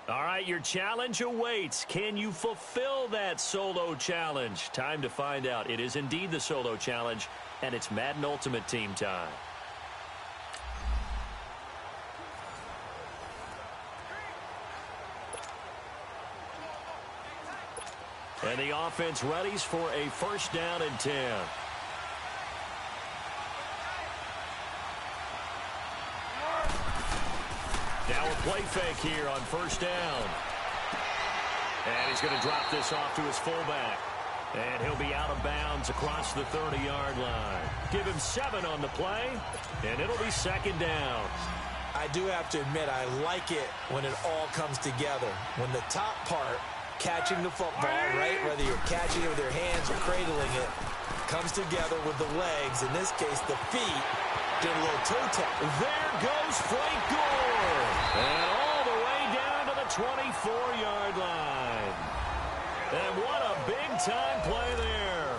All right, your challenge awaits. Can you fulfill that solo challenge? Time to find out. It is indeed the solo challenge, and it's Madden Ultimate Team time. And the offense readies for a first down and 10. Now a play fake here on first down. And he's going to drop this off to his fullback. And he'll be out of bounds across the 30-yard line. Give him 7 on the play, and it'll be second down. I do have to admit, I like it when it all comes together. When the top part, catching the football, right, whether you're catching it with your hands or cradling it, comes together with the legs, in this case the feet, doing a little toe tap. There goes Frank Gore. And all the way down to the 24-yard line. And what a big-time play there.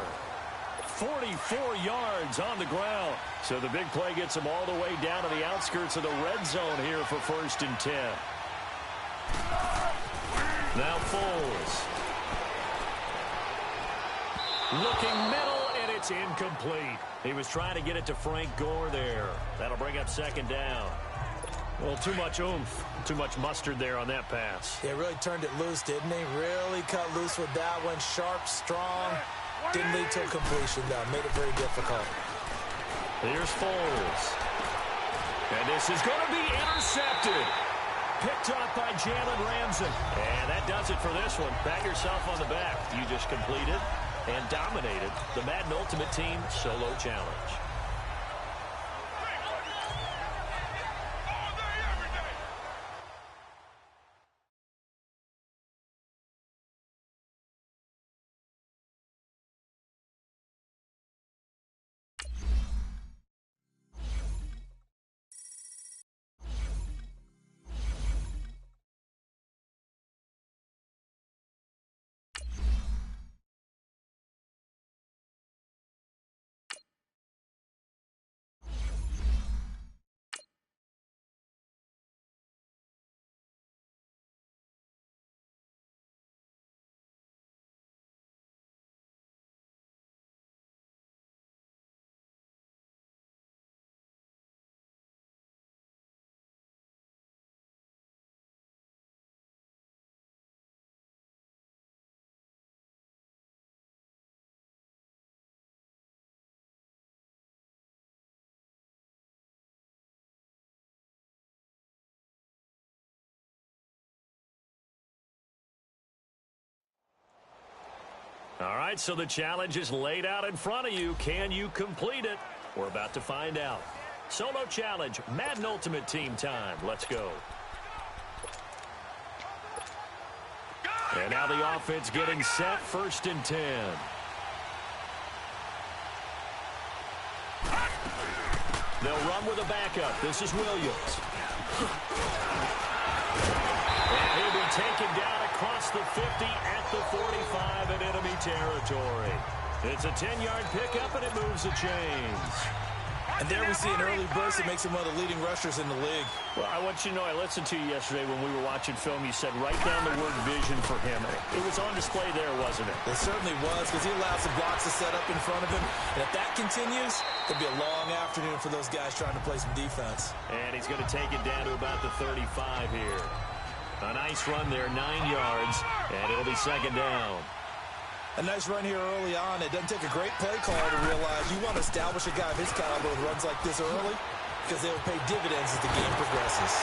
44 yards on the ground. So the big play gets him all the way down to the outskirts of the red zone here for first and 10. Now Foles. Looking middle, and it's incomplete. He was trying to get it to Frank Gore there. That'll bring up second down. Well, too much oomph, too much mustard there on that pass. They really turned it loose, didn't they? Really cut loose with that one. Sharp, strong. Didn't lead to a completion, though. Made it very difficult. Here's Foles. And this is going to be intercepted. Picked off by Jalen Ramsey. And that does it for this one. Pat yourself on the back. You just completed and dominated the Madden Ultimate Team Solo Challenge. All right, so the challenge is laid out in front of you. Can you complete it? We're about to find out. Solo challenge, Madden Ultimate Team time. Let's go. And now the offense getting set, first and 10. They'll run with a backup. This is Williams. And he'll be taken down across the 50 at the 45 in enemy territory. It's a 10-yard pickup, and it moves the chains. And there we see an early burst that makes him one of the leading rushers in the league. Well, I want you to know, I listened to you yesterday when we were watching film. You said write down the word vision for him. It was on display there, wasn't it? It certainly was, because he allowed some blocks to set up in front of him. And if that continues, it'll be a long afternoon for those guys trying to play some defense. And he's going to take it down to about the 35 here. A nice run there, 9 yards, and it'll be second down. A nice run here early on. It doesn't take a great play caller to realize you want to establish a guy of his caliber with runs like this early, because they'll pay dividends as the game progresses.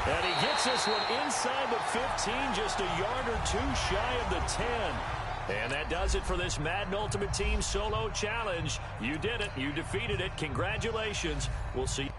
And he gets this one inside the 15, just a yard or two shy of the 10. And that does it for this Madden Ultimate Team Solo Challenge. You did it. You defeated it. Congratulations. We'll see you.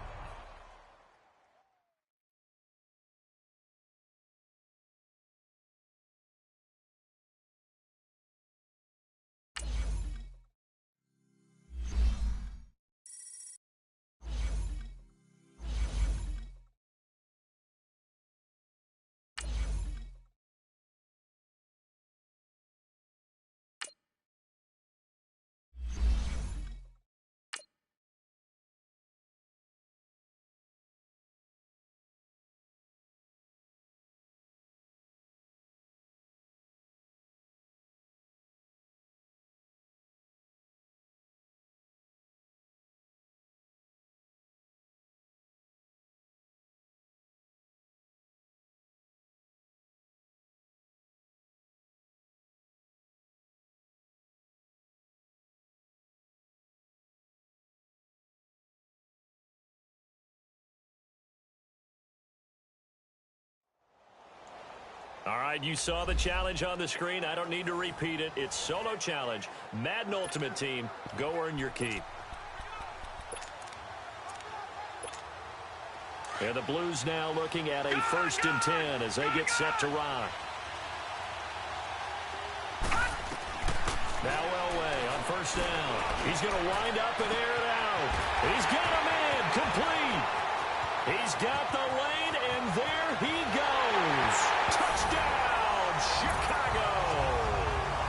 All right, you saw the challenge on the screen. I don't need to repeat it. It's solo challenge. Madden Ultimate Team, go earn your keep. And the Blues now looking at a 1st and 10 as they get set to run. Now Elway on 1st down. He's going to wind up and air it out. He's got a man complete. He's got the lane, and there he goes. Touchdown, Chicago.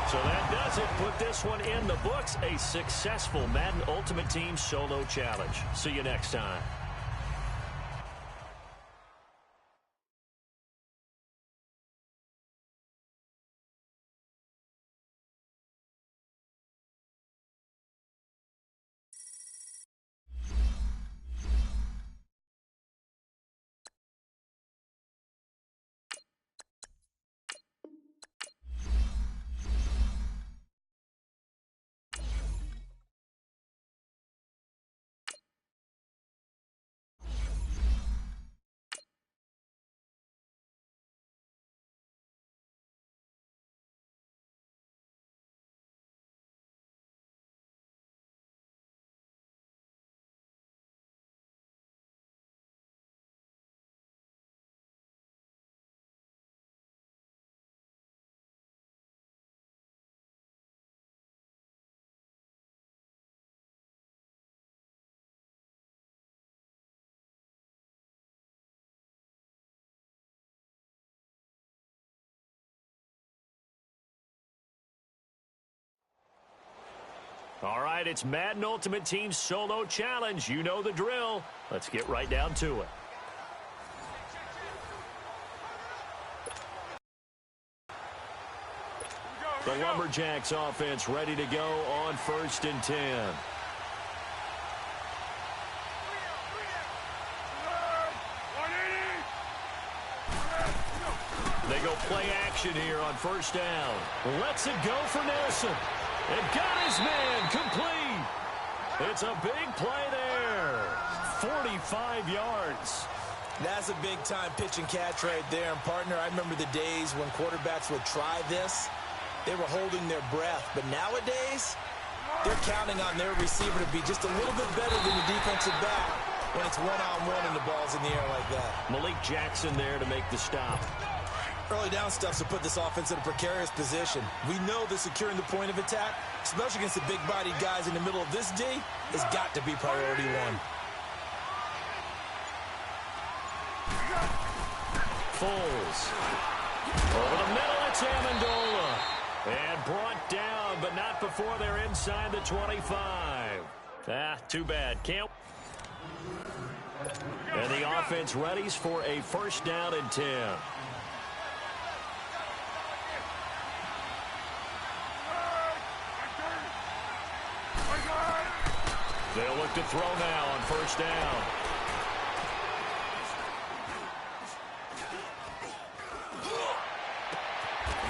So that does it. Put this one in the books. A successful Madden Ultimate Team solo challenge. See you next time. All right, it's Madden Ultimate Team Solo Challenge. You know the drill. Let's get right down to it. The Lumberjacks offense ready to go on 1st and 10. They go play action here on 1st down. Lets it go for Nelson. And got his man complete. It's a big play there. 45 yards. That's a big-time pitch and catch right there. And, partner, I remember the days when quarterbacks would try this. They were holding their breath. But nowadays, they're counting on their receiver to be just a little bit better than the defensive back when it's one-on-one and the ball's in the air like that. Malik Jackson there to make the stop. Early down stuff to put this offense in a precarious position. We know that securing the point of attack, especially against the big-bodied guys in the middle of this D, has got to be priority one. Foles. Over the middle, it's Amendola. And brought down, but not before they're inside the 25. Too bad. Can't. And the offense readies for a 1st down and 10. They'll look to throw now on 1st down.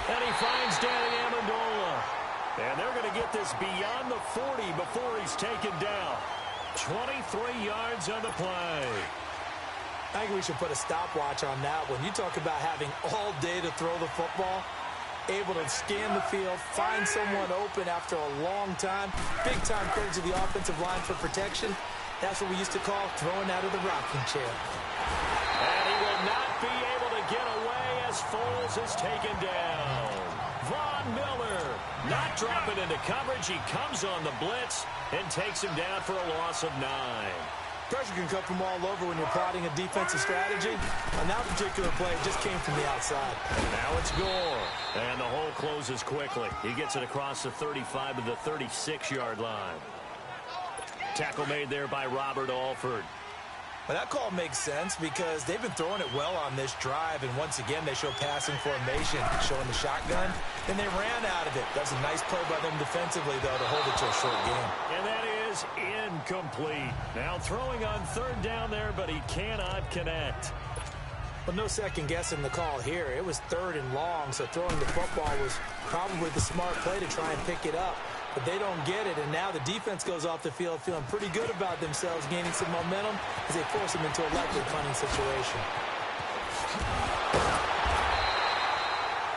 And he finds Danny Amendola. And they're going to get this beyond the 40 before he's taken down. 23 yards on the play. I think we should put a stopwatch on that one. You talk about having all day to throw the football. Able to scan the field, find someone open after a long time. Big-time credit to the offensive line for protection. That's what we used to call throwing out of the rocking chair. And he will not be able to get away as Foles is taken down. Von Miller not dropping into coverage. He comes on the blitz and takes him down for a loss of 9. Pressure can come from all over when you're plotting a defensive strategy. On that particular play, it just came from the outside. Now it's Gore. And the hole closes quickly. He gets it across the 35 to the 36-yard line. Tackle made there by Robert Alford. Well, that call makes sense because they've been throwing it well on this drive, and once again, they show passing formation, showing the shotgun, and they ran out of it. That's a nice play by them defensively, though, to hold it to a short game. And that is incomplete. Now throwing on 3rd down there, but he cannot connect. Well, no second guessing the call here. It was 3rd and long, so throwing the football was probably the smart play to try and pick it up. But they don't get it, and now the defense goes off the field feeling pretty good about themselves, gaining some momentum as they force them into a likely punting situation.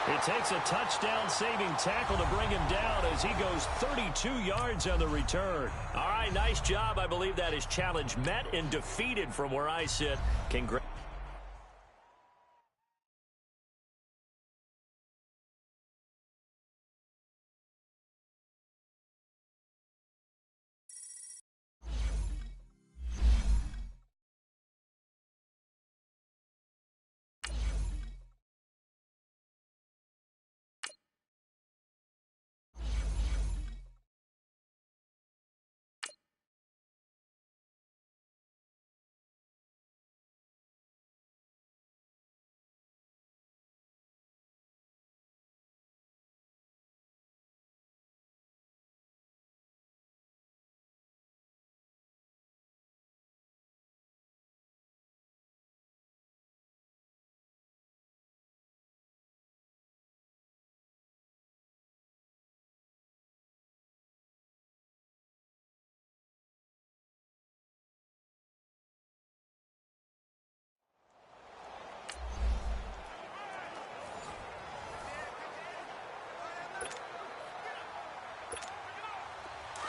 It takes a touchdown-saving tackle to bring him down as he goes 32 yards on the return. All right, nice job. I believe that is challenge met and defeated from where I sit. Congrats.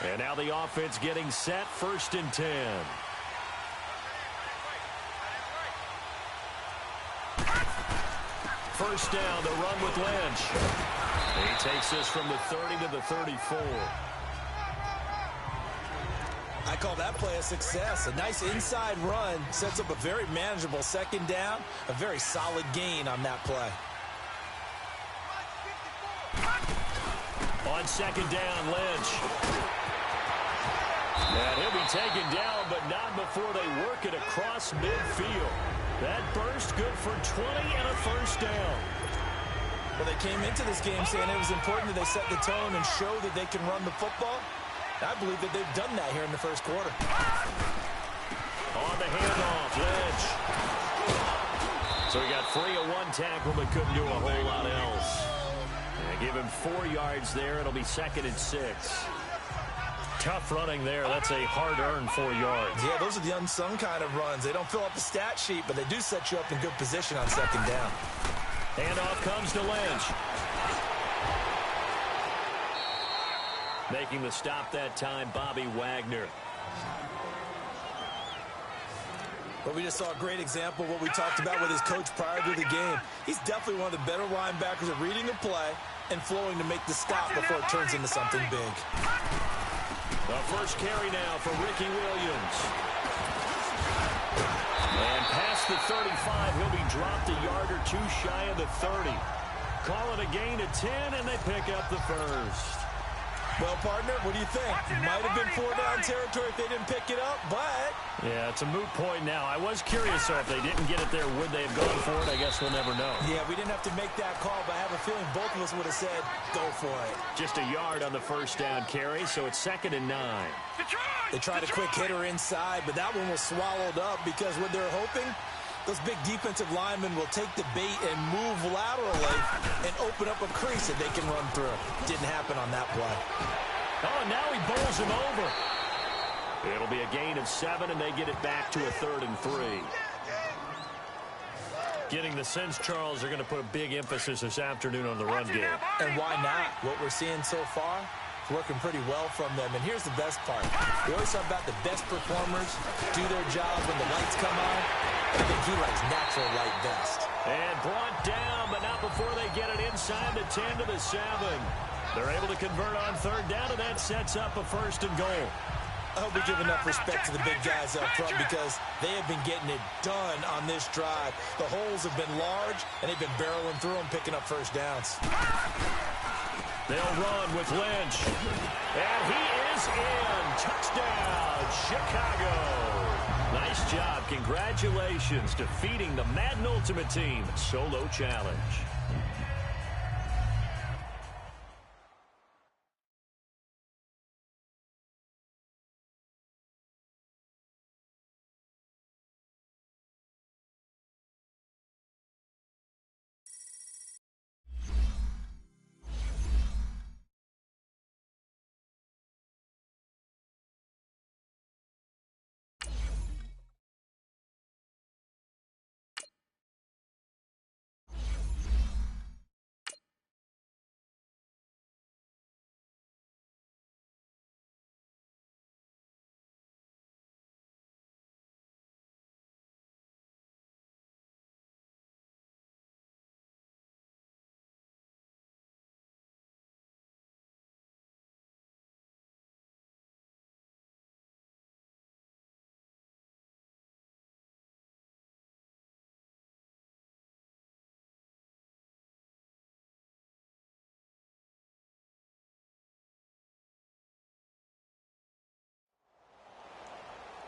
And now the offense getting set, 1st and 10. First down, the run with Lynch. He takes this from the 30 to the 34. I call that play a success. A nice inside run sets up a very manageable 2nd down. A very solid gain on that play. On 2nd down, Lynch. And he'll be taken down, but not before they work it across midfield. That burst good for 20 and a 1st down. Well, they came into this game saying it was important that they set the tone and show that they can run the football. I believe that they've done that here in the 1st quarter. On the handoff, Lynch. So he got free of 1 tackle, but couldn't do a whole lot else. And give him 4 yards there. It'll be 2nd and 6. Tough running there. That's a hard-earned 4 yards. Yeah, those are the unsung kind of runs. They don't fill up the stat sheet, but they do set you up in good position on 2nd down. Handoff comes to Lynch. Making the stop that time, Bobby Wagner. But we just saw a great example of what we talked about with his coach prior to the game. He's definitely one of the better linebackers at reading the play and flowing to make the stop before it turns into something big. The first carry now for Ricky Williams. And past the 35, he'll be dropped a yard or 2 shy of the 30. Call it a gain of 10, and they pick up the first. Well, partner, what do you think? Might have been 4-down territory if they didn't pick it up, but... Yeah, it's a moot point now. I was curious, so if they didn't get it there, would they have gone for it? I guess we'll never know. Yeah, we didn't have to make that call, but I have a feeling both of us would have said, go for it. Just a yard on the first down carry, so it's 2nd and 9. They tried a quick hitter inside, but that one was swallowed up because what they're hoping, those big defensive linemen will take the bait and move laterally and open up a crease that they can run through. Didn't happen on that play. Oh, and now he bowls him over. It'll be a gain of 7, and they get it back to a 3rd and 3. Getting the sense, Charles, they're going to put a big emphasis this afternoon on the run game. And why not? What we're seeing so far, it's working pretty well from them. And here's the best part. We always talk about the best performers do their job when the lights come on. I think he likes natural light best. And brought down, but not before they get it inside the 10 to the 7. They're able to convert on 3rd down, and that sets up a 1st and goal. I hope we give enough respect to the big guys up front because they have been getting it done on this drive. The holes have been large, and they've been barreling through them, picking up 1st downs. They'll run with Lynch. And he is in. Touchdown, Chicago. Nice job. Congratulations, defeating the Madden Ultimate Team solo challenge.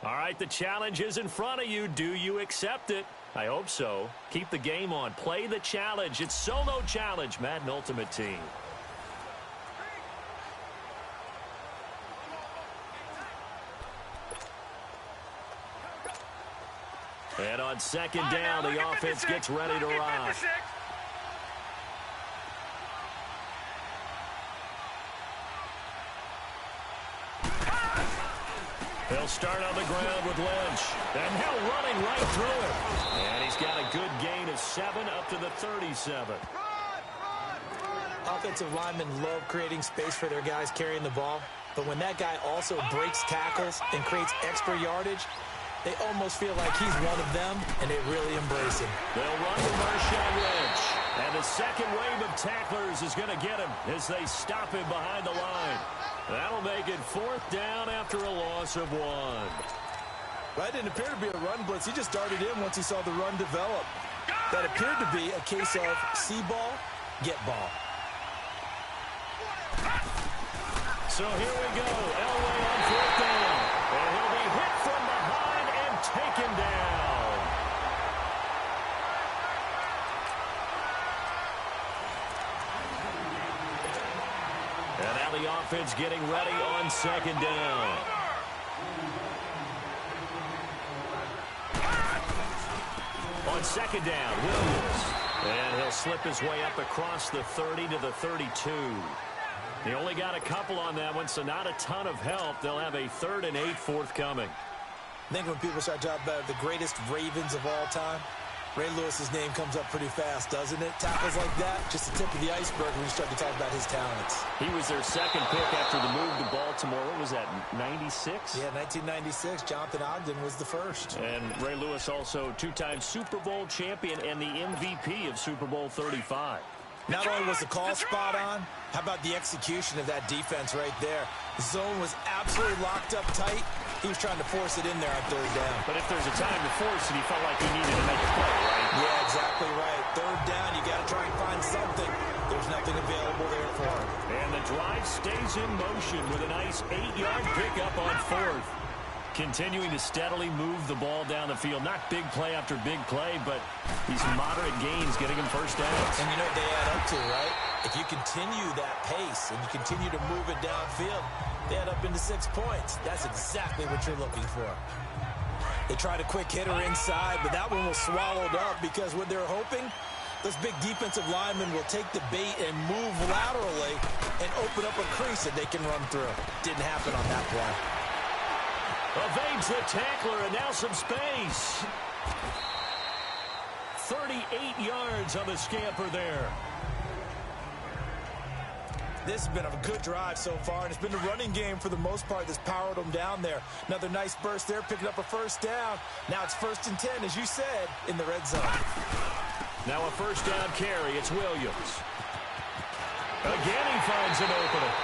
All right, the challenge is in front of you. Do you accept it? I hope so. Keep the game on. Play the challenge. It's solo challenge, Madden Ultimate Team. And on second down, the offense gets ready to run. He'll start on the ground with Lynch. And now running right through it. And he's got a good gain of 7 up to the 37. Offensive linemen love creating space for their guys carrying the ball. But when that guy also breaks tackles and creates extra yardage, they almost feel like he's one of them, and they really embrace him. They'll run to Marshawn Lynch. And the second wave of tacklers is going to get him as they stop him behind the line. That'll make it 4th down after a loss of 1. That didn't appear to be a run blitz. He just darted in once he saw the run develop. That appeared to be a case of see ball, get ball. So here we go. Elway on 4th down. And he'll be hit from behind and taken down. And now the offense getting ready on 2nd down. On 2nd down, Williams. And he'll slip his way up across the 30 to the 32. He only got a couple on that one, so not a ton of help. They'll have a 3rd and 8 forthcoming. I think when people start talking about the greatest Ravens of all time, Ray Lewis's name comes up pretty fast, doesn't it? Tackles like that, just the tip of the iceberg when you start to talk about his talents. He was their 2nd pick after the move to Baltimore. What was that, 96? Yeah, 1996. Jonathan Ogden was the first. And Ray Lewis also 2-time Super Bowl champion and the MVP of Super Bowl 35. Not only was the call spot on, how about the execution of that defense right there? The zone was absolutely locked up tight. He was trying to force it in there on 3rd down. But if there's a time to force it, he felt like he needed to make a play, right? Yeah, exactly right. 3rd down, you got to try and find something. There's nothing available there for him. And the drive stays in motion with a nice 8-yard pickup on 4th. Continuing to steadily move the ball down the field. Not big play after big play, but these moderate gains getting him 1st downs. And you know what they add up to, right? If you continue that pace and you continue to move it downfield, they add up into 6 points. That's exactly what you're looking for. They tried a quick hitter inside, but that one was swallowed up because what they're hoping, those big defensive linemen will take the bait and move laterally and open up a crease that they can run through. Didn't happen on that play. Evades the tackler, and now some space. 38 yards on the scamper there. This has been a good drive so far, and it's been the running game for the most part that's powered them down there. Another nice burst there, picking up a 1st down. Now it's 1st and 10, as you said, in the red zone. Now a 1st down carry. It's Williams. Again, he finds an opening.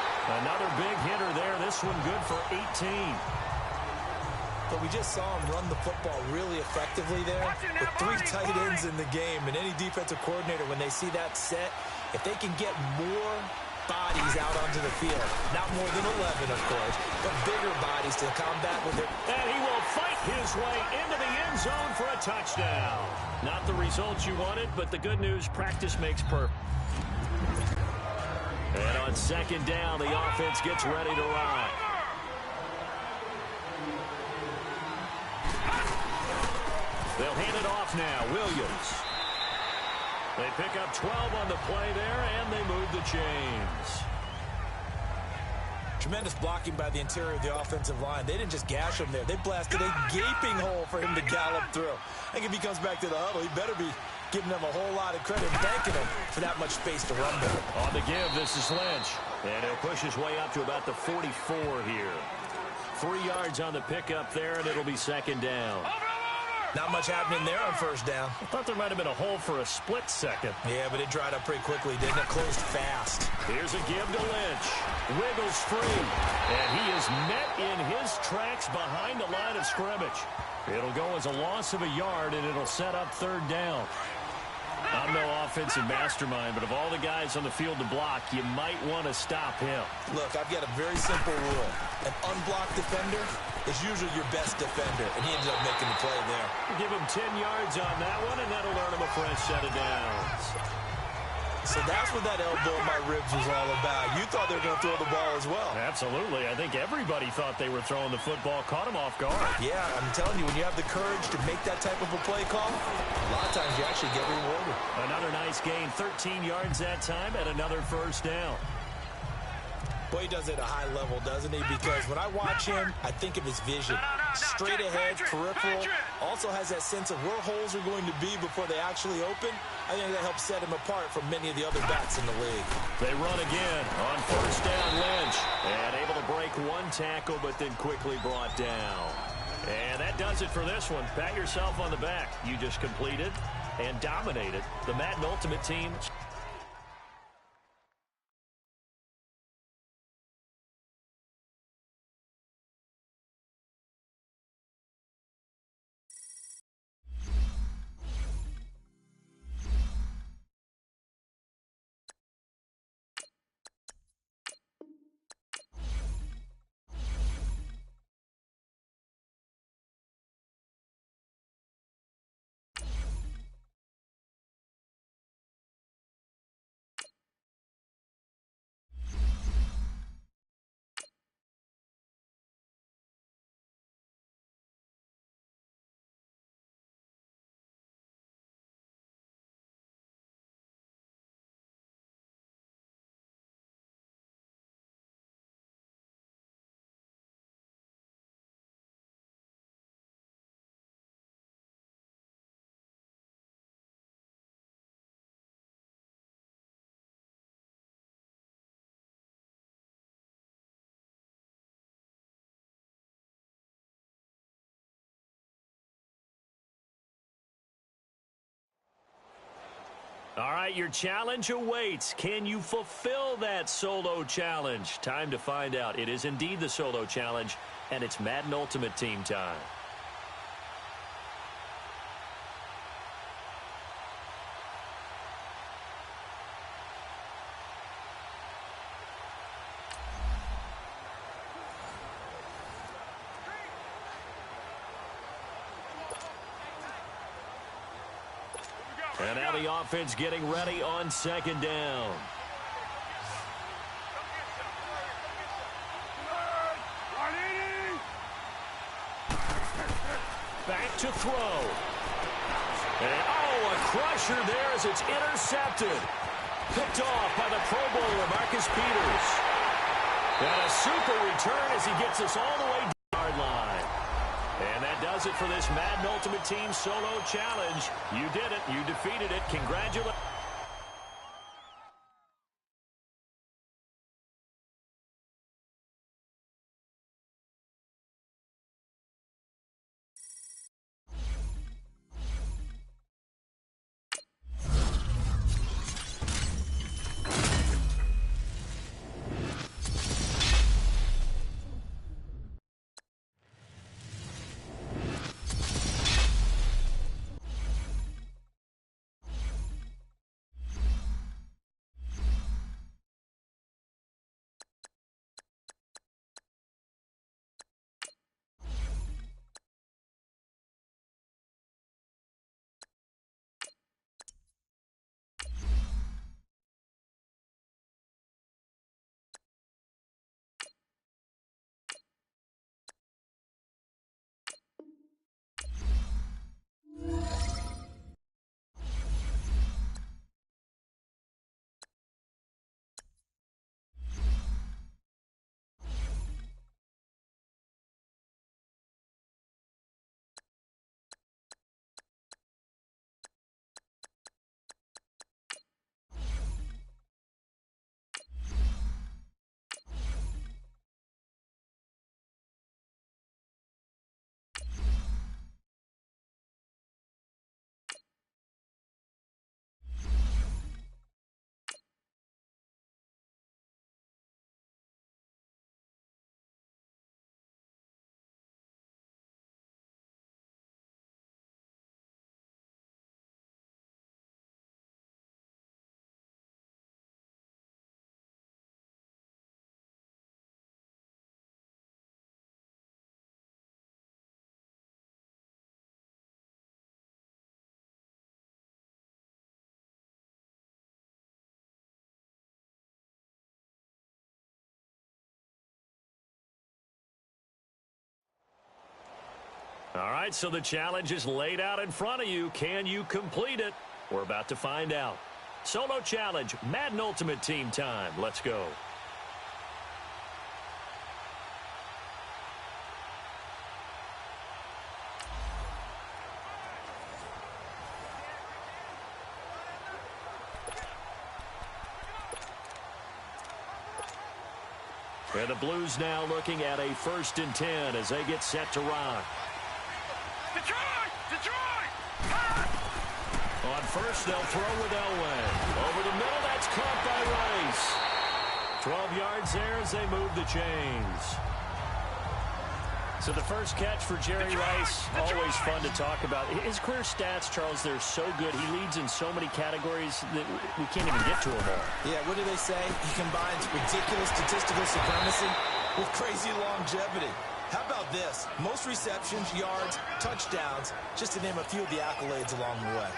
Another big hitter there. This one good for 18. But we just saw him run the football really effectively there with 3 tight ends in the game. And any defensive coordinator, when they see that set, if they can get more bodies out onto the field, not more than 11, of course, but bigger bodies to combat with it. And he will fight his way into the end zone for a touchdown. Not the results you wanted, but the good news, practice makes perfect. And on 2nd down, the offense gets ready to run. They'll hand it off now. Williams. They pick up 12 on the play there, and they move the chains. Tremendous blocking by the interior of the offensive line. They didn't just gash him there. They blasted a gaping hole for him to gallop through. I think if he comes back to the huddle, he better be giving them a whole lot of credit, thanking him for that much space to run there. On the give, this is Lynch. And he'll push his way up to about the 44 here. 3 yards on the pickup there, and it'll be 2nd down. Not much happening there on 1st down. I thought there might have been a hole for a split second. Yeah, but it dried up pretty quickly, didn't it? Closed fast. Here's a give to Lynch. Wiggles free. And he is met in his tracks behind the line of scrimmage. It'll go as a loss of a yard, and it'll set up 3rd down. I'm no offensive mastermind, but of all the guys on the field to block, you might want to stop him. Look, I've got a very simple rule. An unblocked defender is usually your best defender, and he ended up making the play there. Give him 10 yards on that one, and that'll earn him a fresh set of downs. So that's what that elbow in my ribs was all about. You thought they were going to throw the ball as well. Absolutely. I think everybody thought they were throwing the football, caught him off guard. Yeah, I'm telling you, when you have the courage to make that type of a play call, a lot of times you actually get rewarded. Another nice gain, 13 yards that time, and another first down. Boy, he does it at a high level, doesn't he? Because when I watch him, I think of his vision. Straight ahead, peripheral. Also has that sense of where holes are going to be before they actually open. I think that helps set him apart from many of the other backs in the league. They run again on first down, Lynch. And able to break one tackle, but then quickly brought down. And that does it for this one. Pat yourself on the back. You just completed and dominated the Madden Ultimate Team. All right, your challenge awaits. Can you fulfill that solo challenge? Time to find out. It is indeed the solo challenge, and it's Madden Ultimate Team time. And now the offense getting ready on second down. Back to throw. And, a crusher there as it's intercepted. Picked off by the Pro Bowler, Marcus Peters. And a super return as he gets us all the way to the yard line. And that does it for this Madden Ultimate Team Solo Challenge. You did it. You defeated it. Congratulations. All right, so the challenge is laid out in front of you. Can you complete it? We're about to find out. Solo challenge, Madden Ultimate Team time. Let's go. And the Blues now looking at a 1st and 10 as they get set to rock. Detroit! Detroit! On first, they'll throw with Elway. Over the middle, that's caught by Rice. 12 yards there as they move the chains. So the first catch for Jerry Rice, always fun to talk about. His career stats, Charles, they're so good. He leads in so many categories that we can't even get to them all. Yeah, what do they say? He combines ridiculous statistical supremacy with crazy longevity. How about this? Most receptions, yards, touchdowns, just to name a few of the accolades along the way.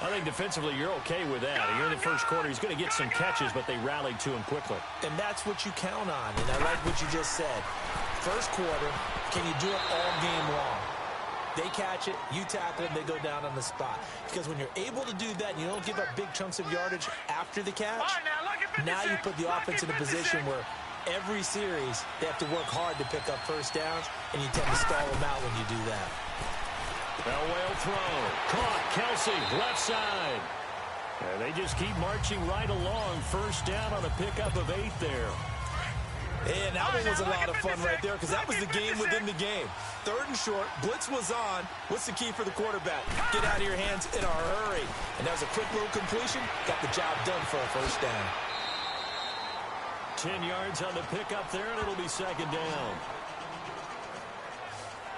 I think defensively you're okay with that. Here in the first quarter, he's going to get some catches, but they rallied to him quickly. And that's what you count on, and I like what you just said. First quarter, can you do it all game long? They catch it, you tackle them, they go down on the spot. Because when you're able to do that and you don't give up big chunks of yardage after the catch, now you put the offense in a position where every series they have to work hard to pick up first downs, and you tend to stall them out when you do that. Elway will throw. Caught. Kelsey, left side. And they just keep marching right along. First down on a pickup of 8 there. And that one was a lot of fun right there because that was the game within the game. 3rd and short, blitz was on. What's the key for the quarterback? Get out of your hands in a hurry. And that was a quick little completion. Got the job done for a first down. 10 yards on the pickup there, and it'll be 2nd down.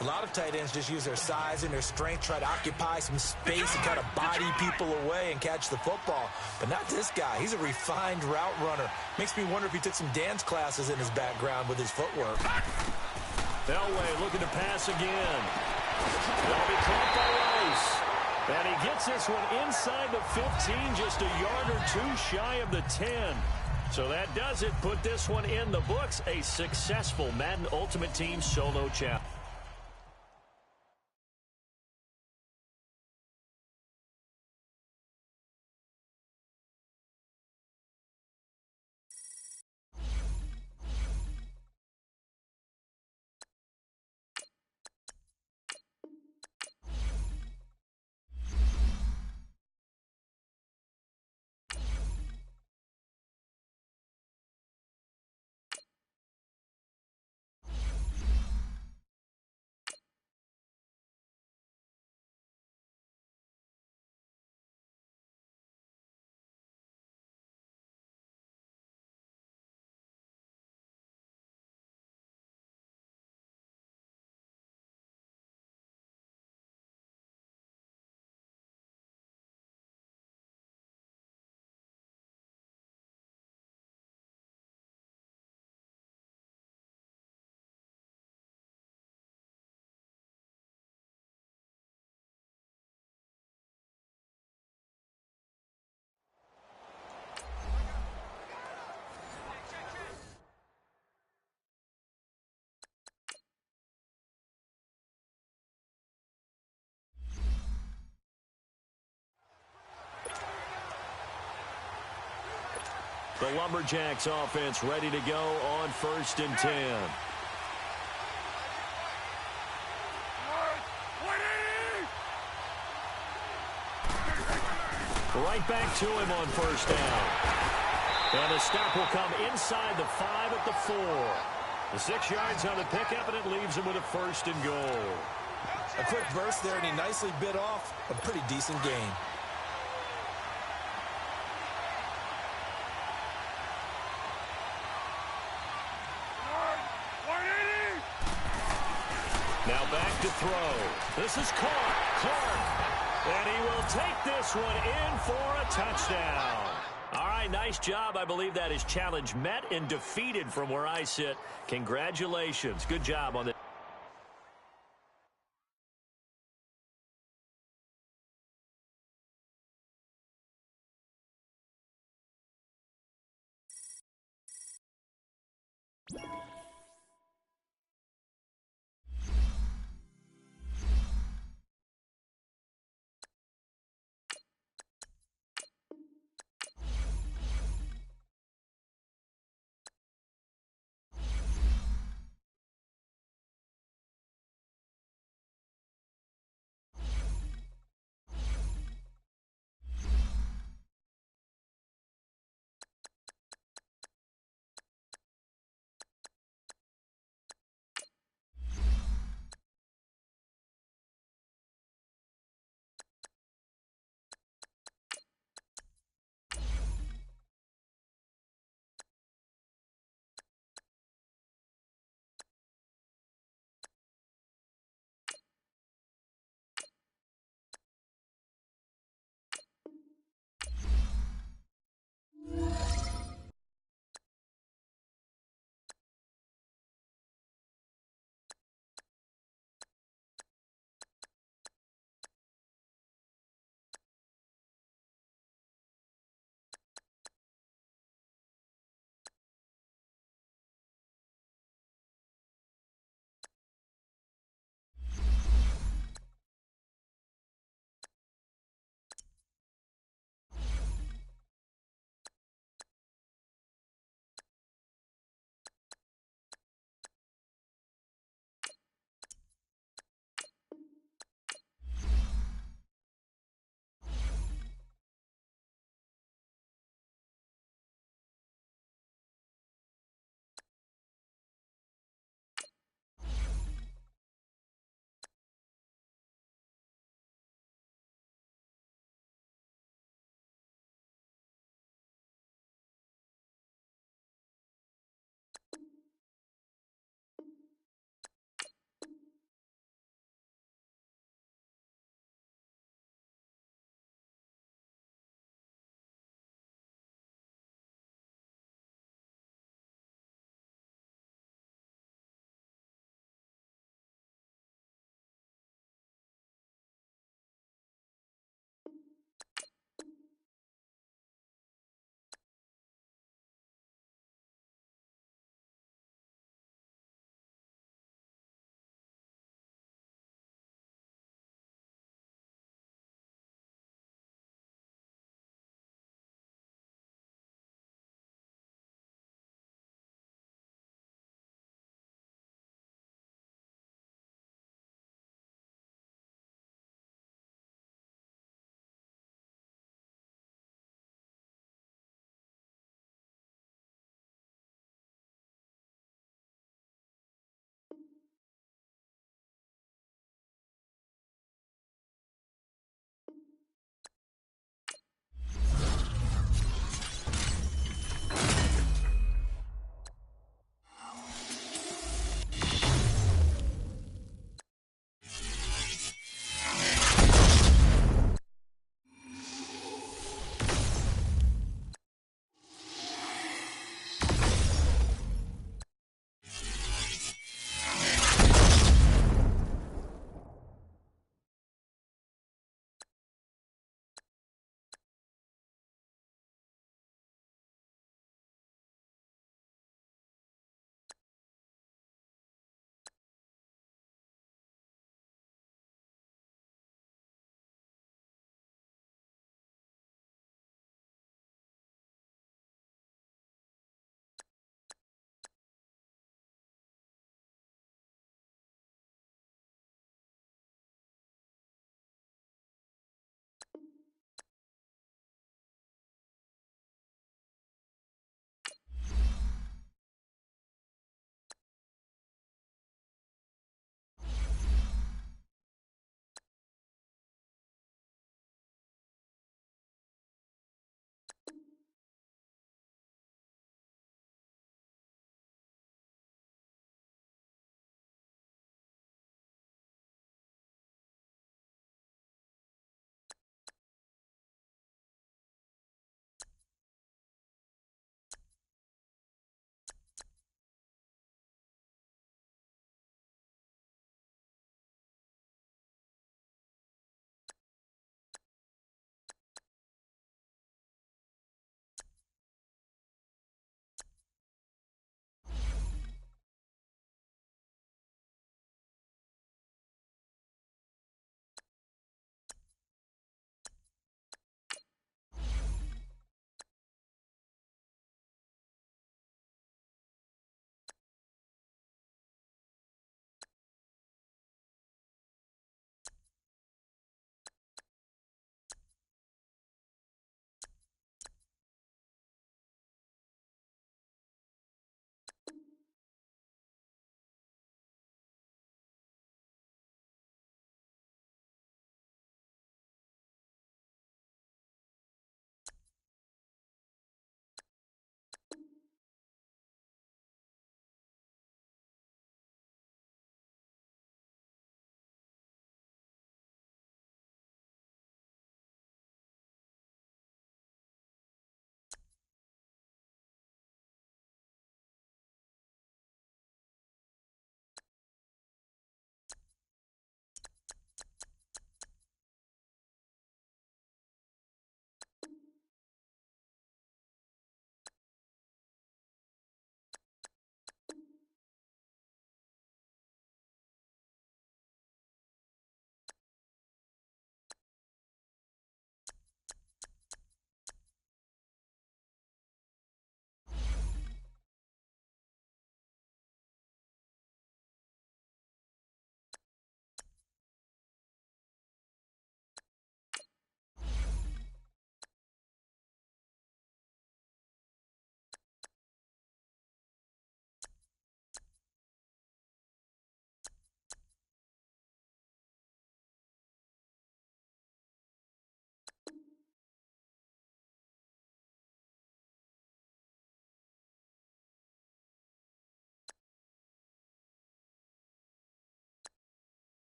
A lot of tight ends just use their size and their strength, try to occupy some space and kind of body people away and catch the football. But not this guy. He's a refined route runner. Makes me wonder if he took some dance classes in his background with his footwork. Elway looking to pass again. That'll be caught by Rice. And he gets this one inside the 15, just a yard or 2 shy of the 10. So that does it. Put this one in the books. A successful Madden Ultimate Team solo challenge. The Lumberjacks offense ready to go on 1st and 10. Right back to him on 1st down. And the stop will come inside the 5 at the 4. The 6 yards on the pickup, and it leaves him with a 1st and goal. A quick burst there, and he nicely bit off a pretty decent gain. Now back to throw. This is Clark. And he will take this one in for a touchdown. All right, nice job. I believe that is challenge met and defeated from where I sit. Congratulations. Good job on the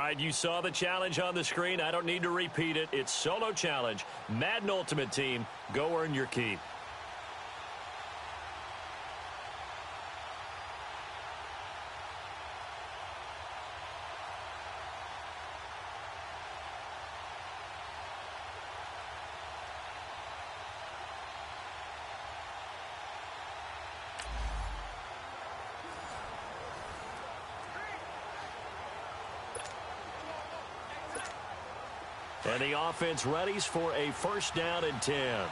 right, you saw the challenge on the screen. I don't need to repeat it. It's solo challenge. Madden Ultimate Team, go earn your keep. And the offense readies for a first down and 10. Here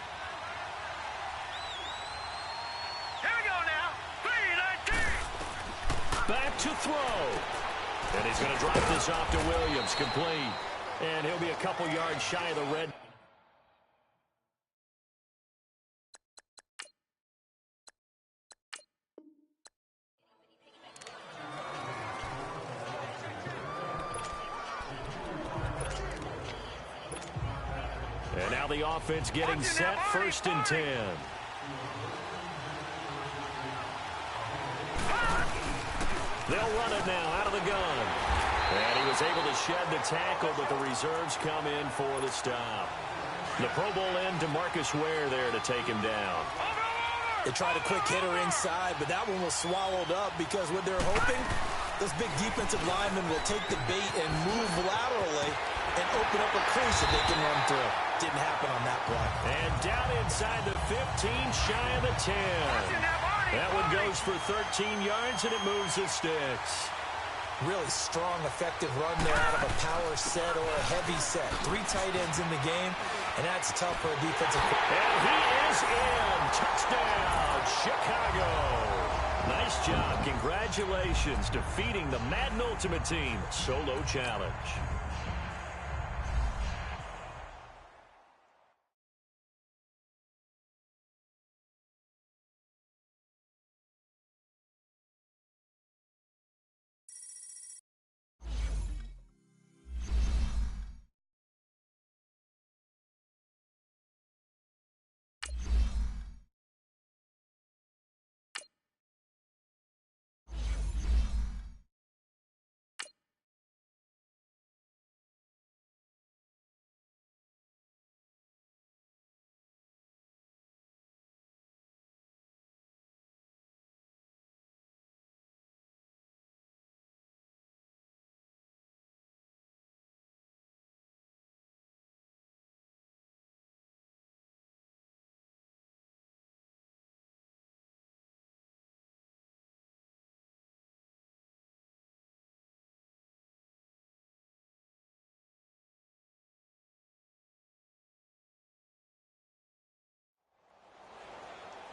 we go now. 3-19. Back to throw. And he's going to drop this off to Williams, complete. And he'll be a couple yards shy of the red. And now the offense getting set, first and 10. They'll run it now out of the gun. And he was able to shed the tackle, but the reserves come in for the stop. The Pro Bowl end to Marcus Ware there to take him down. They tried a quick hitter inside, but that one was swallowed up because what they're hoping, this big defensive lineman will take the bait and move laterally and open up a crease that they can run through. Didn't happen on that play. And down inside the 15, shy of the 10. That one goes for 13 yards, and it moves the sticks. Really strong, effective run there out of a power set or a heavy set. 3 tight ends in the game, and that's tough for a defensive. And he is in. Touchdown, Chicago. Nice job. Congratulations, defeating the Madden Ultimate Team solo challenge.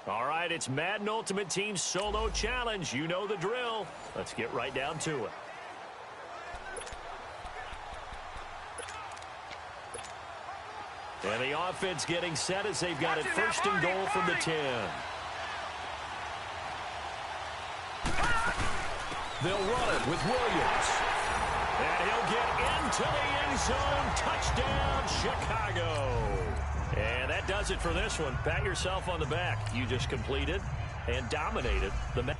All right, it's Madden Ultimate Team Solo Challenge. You know the drill. Let's get right down to it. And the offense getting set as they've got it first and goal from the 10. They'll run it with Williams. And he'll get into the end zone. Touchdown, Chicago. And that does it for this one. Pat yourself on the back. You just completed and dominated the match.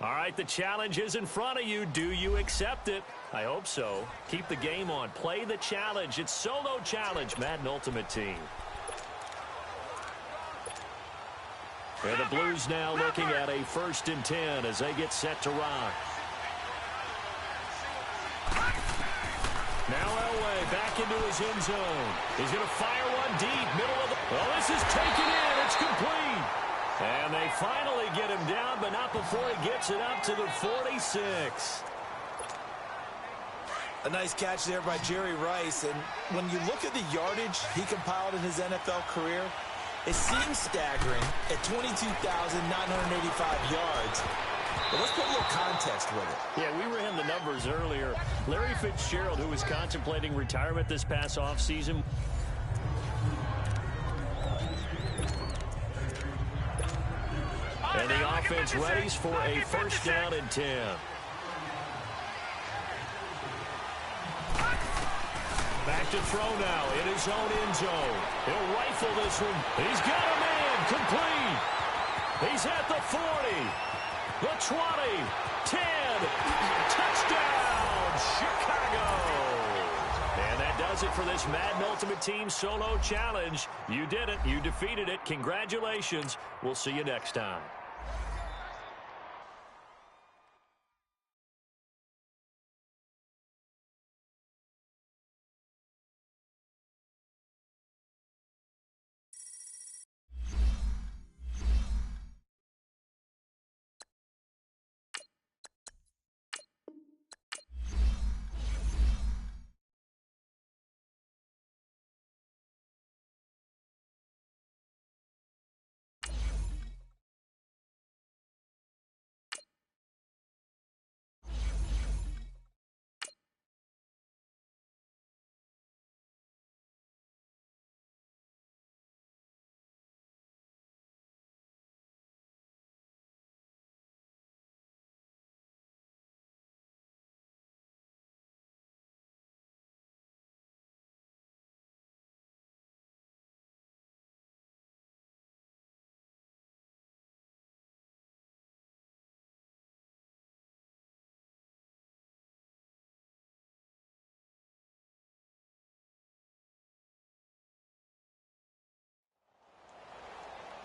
All right, the challenge is in front of you. Do you accept it? I hope so. Keep the game on. Play the challenge. It's Solo Challenge, Madden Ultimate Team. And the Blues now looking at a first and 10 as they get set to rock. Now Elway back into his end zone. He's going to fire one deep, middle of the... Well, this is taken in. It's complete. And they finally get him down, but not before he gets it up to the 46. A nice catch there by Jerry Rice. And when you look at the yardage he compiled in his NFL career, it seems staggering at 22,985 yards. But let's put a little context with it. Yeah, we ran the numbers earlier. Larry Fitzgerald, who was contemplating retirement this past offseason. And the offense readies for a first down and 10. Back to throw now in his own end zone. He'll rifle this one. He's got a man complete. He's at the 40, the 20, 10. Touchdown, Chicago. And that does it for this Madden Ultimate Team Solo Challenge. You did it. You defeated it. Congratulations. We'll see you next time.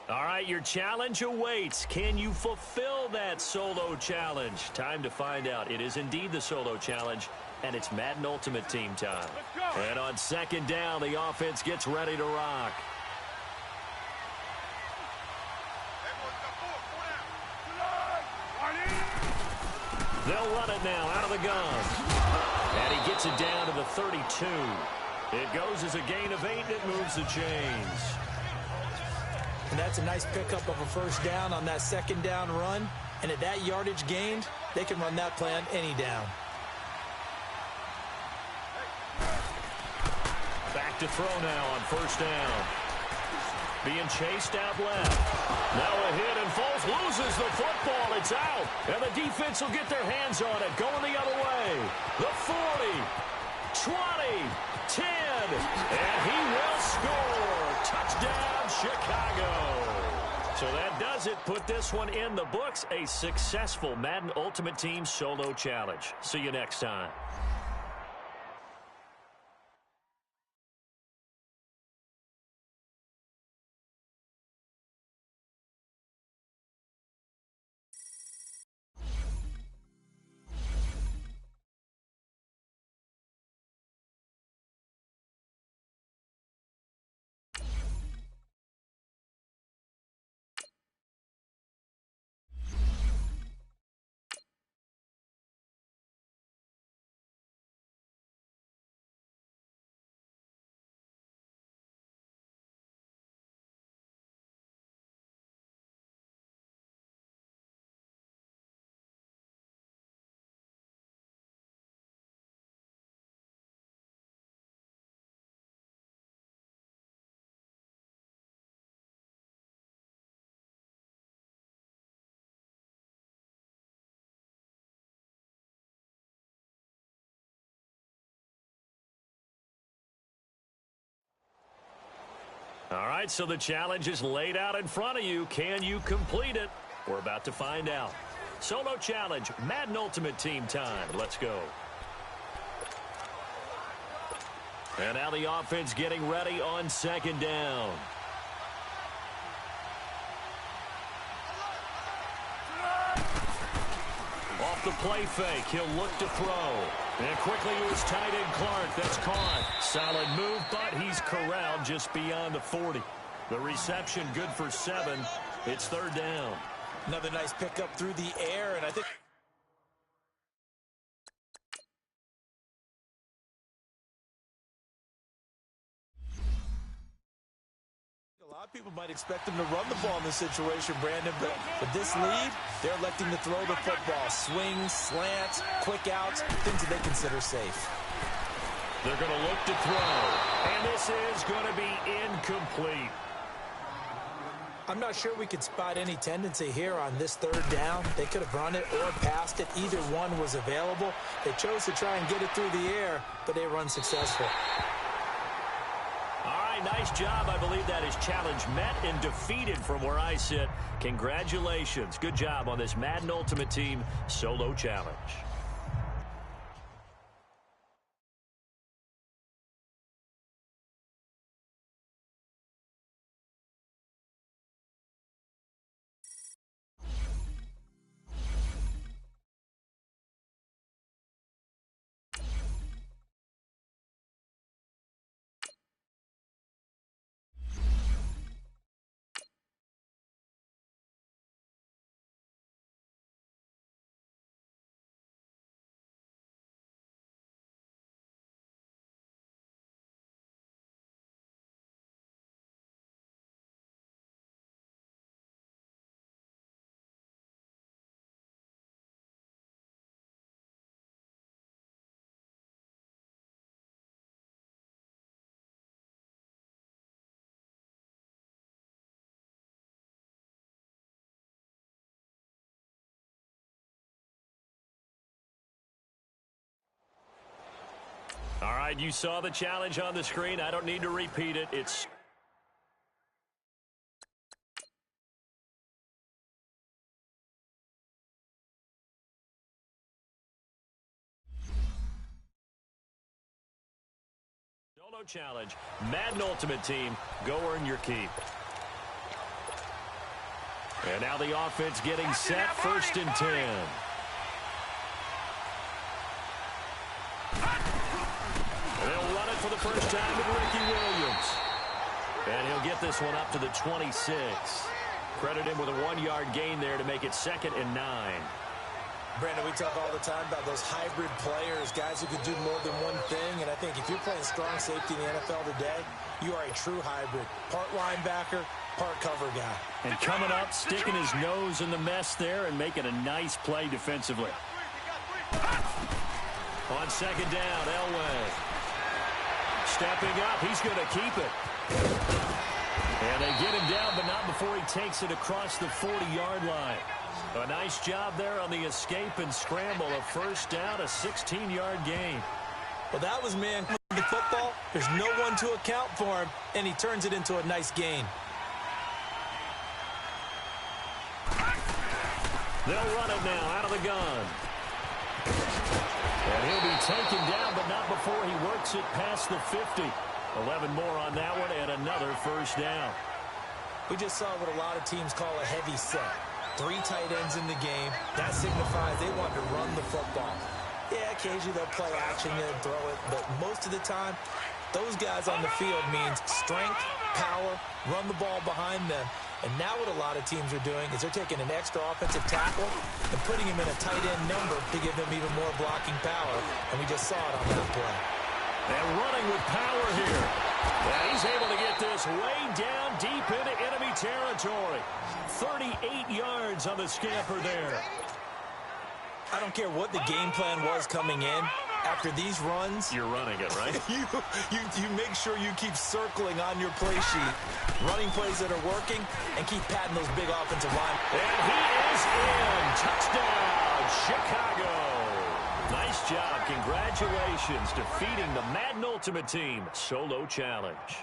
All right, your challenge awaits. Can you fulfill that solo challenge? Time to find out. It is indeed the solo challenge, and it's Madden Ultimate Team time. And on second down, the offense gets ready to rock. They'll run it now out of the gun. And he gets it down to the 32. It goes as a gain of 8, and it moves the chains. And that's a nice pickup of a first down on that second down run. And at that yardage gained, they can run that play on any down. Back to throw now on first down. Being chased out left. Now a hit, and Foles loses the football. It's out. And the defense will get their hands on it. Going the other way. The 40, 20, 10. And he will score. Touchdown, Chicago. So that does it. Put this one in the books. A successful Madden Ultimate Team Solo Challenge. See you next time. All right, so the challenge is laid out in front of you. Can you complete it? We're about to find out. Solo challenge, Madden Ultimate Team time. Let's go. And now the offense getting ready on second down. Off the play fake, he'll look to throw. And quickly to his tight end, Clark. That's caught. Solid move, but he's corralled just beyond the 40. The reception good for 7. It's third down. Another nice pickup through the air, and I think a lot of people might expect them to run the ball in this situation, Brandon, but with this lead, they're electing to throw the football. Swings, slants, quick outs, things that they consider safe. They're going to look to throw, and this is going to be incomplete. I'm not sure we could spot any tendency here on this third down. They could have run it or passed it. Either one was available. They chose to try and get it through the air, but they were unsuccessful. All right, nice job. I believe that is challenge met and defeated from where I sit. Congratulations. Good job on this Madden Ultimate Team solo challenge. All right, you saw the challenge on the screen. I don't need to repeat it. It's solo challenge. Madden Ultimate Team, go earn your keep. And now the offense getting set, 1st and 10. They'll run it for the first time with Ricky Williams. And he'll get this one up to the 26. Credit him with a 1-yard gain there to make it 2nd and 9. Brandon, we talk all the time about those hybrid players, guys who can do more than one thing. And I think if you're playing strong safety in the NFL today, you are a true hybrid. Part linebacker, part cover guy. And coming up, sticking his nose in the mess there and making a nice play defensively. On 2nd down, Elway. Stepping up, he's going to keep it. And they get him down, but not before he takes it across the 40-yard line. A nice job there on the escape and scramble. A 1st down, a 16-yard gain. Well, that was man the football. There's no one to account for him, and he turns it into a nice gain. They'll run it now out of the gun. And he'll be taken down, but not before he works it past the 50. 11 more on that one, and another 1st down. We just saw what a lot of teams call a heavy set. 3 tight ends in the game. That signifies they want to run the football. Yeah, occasionally they'll play action and throw it, but most of the time, those guys on the field means strength, power, run the ball behind them. And now what a lot of teams are doing is they're taking an extra offensive tackle and putting him in a tight end number to give him even more blocking power. And we just saw it on that play. And running with power here. And he's able to get this way down deep into enemy territory. 38 yards on the scamper there. I don't care what the game plan was coming in. After these runs, you're running it, right? you make sure you keep circling on your play sheet, running plays that are working, and keep patting those big offensive line. And he is in. Touchdown, Chicago. Nice job. Congratulations defeating the Madden Ultimate Team solo challenge.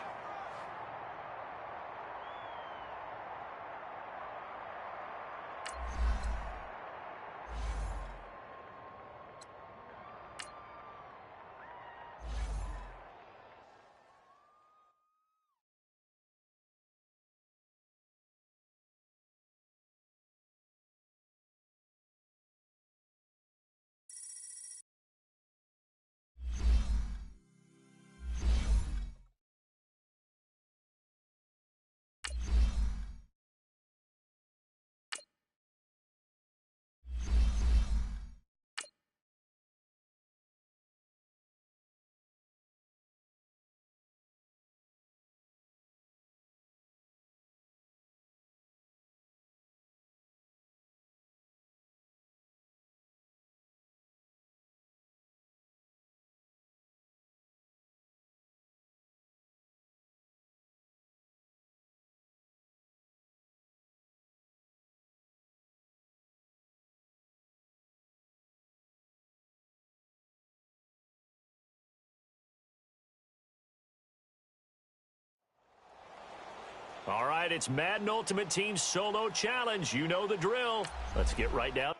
right, it's Madden Ultimate Team Solo Challenge. You know the drill. Let's get right down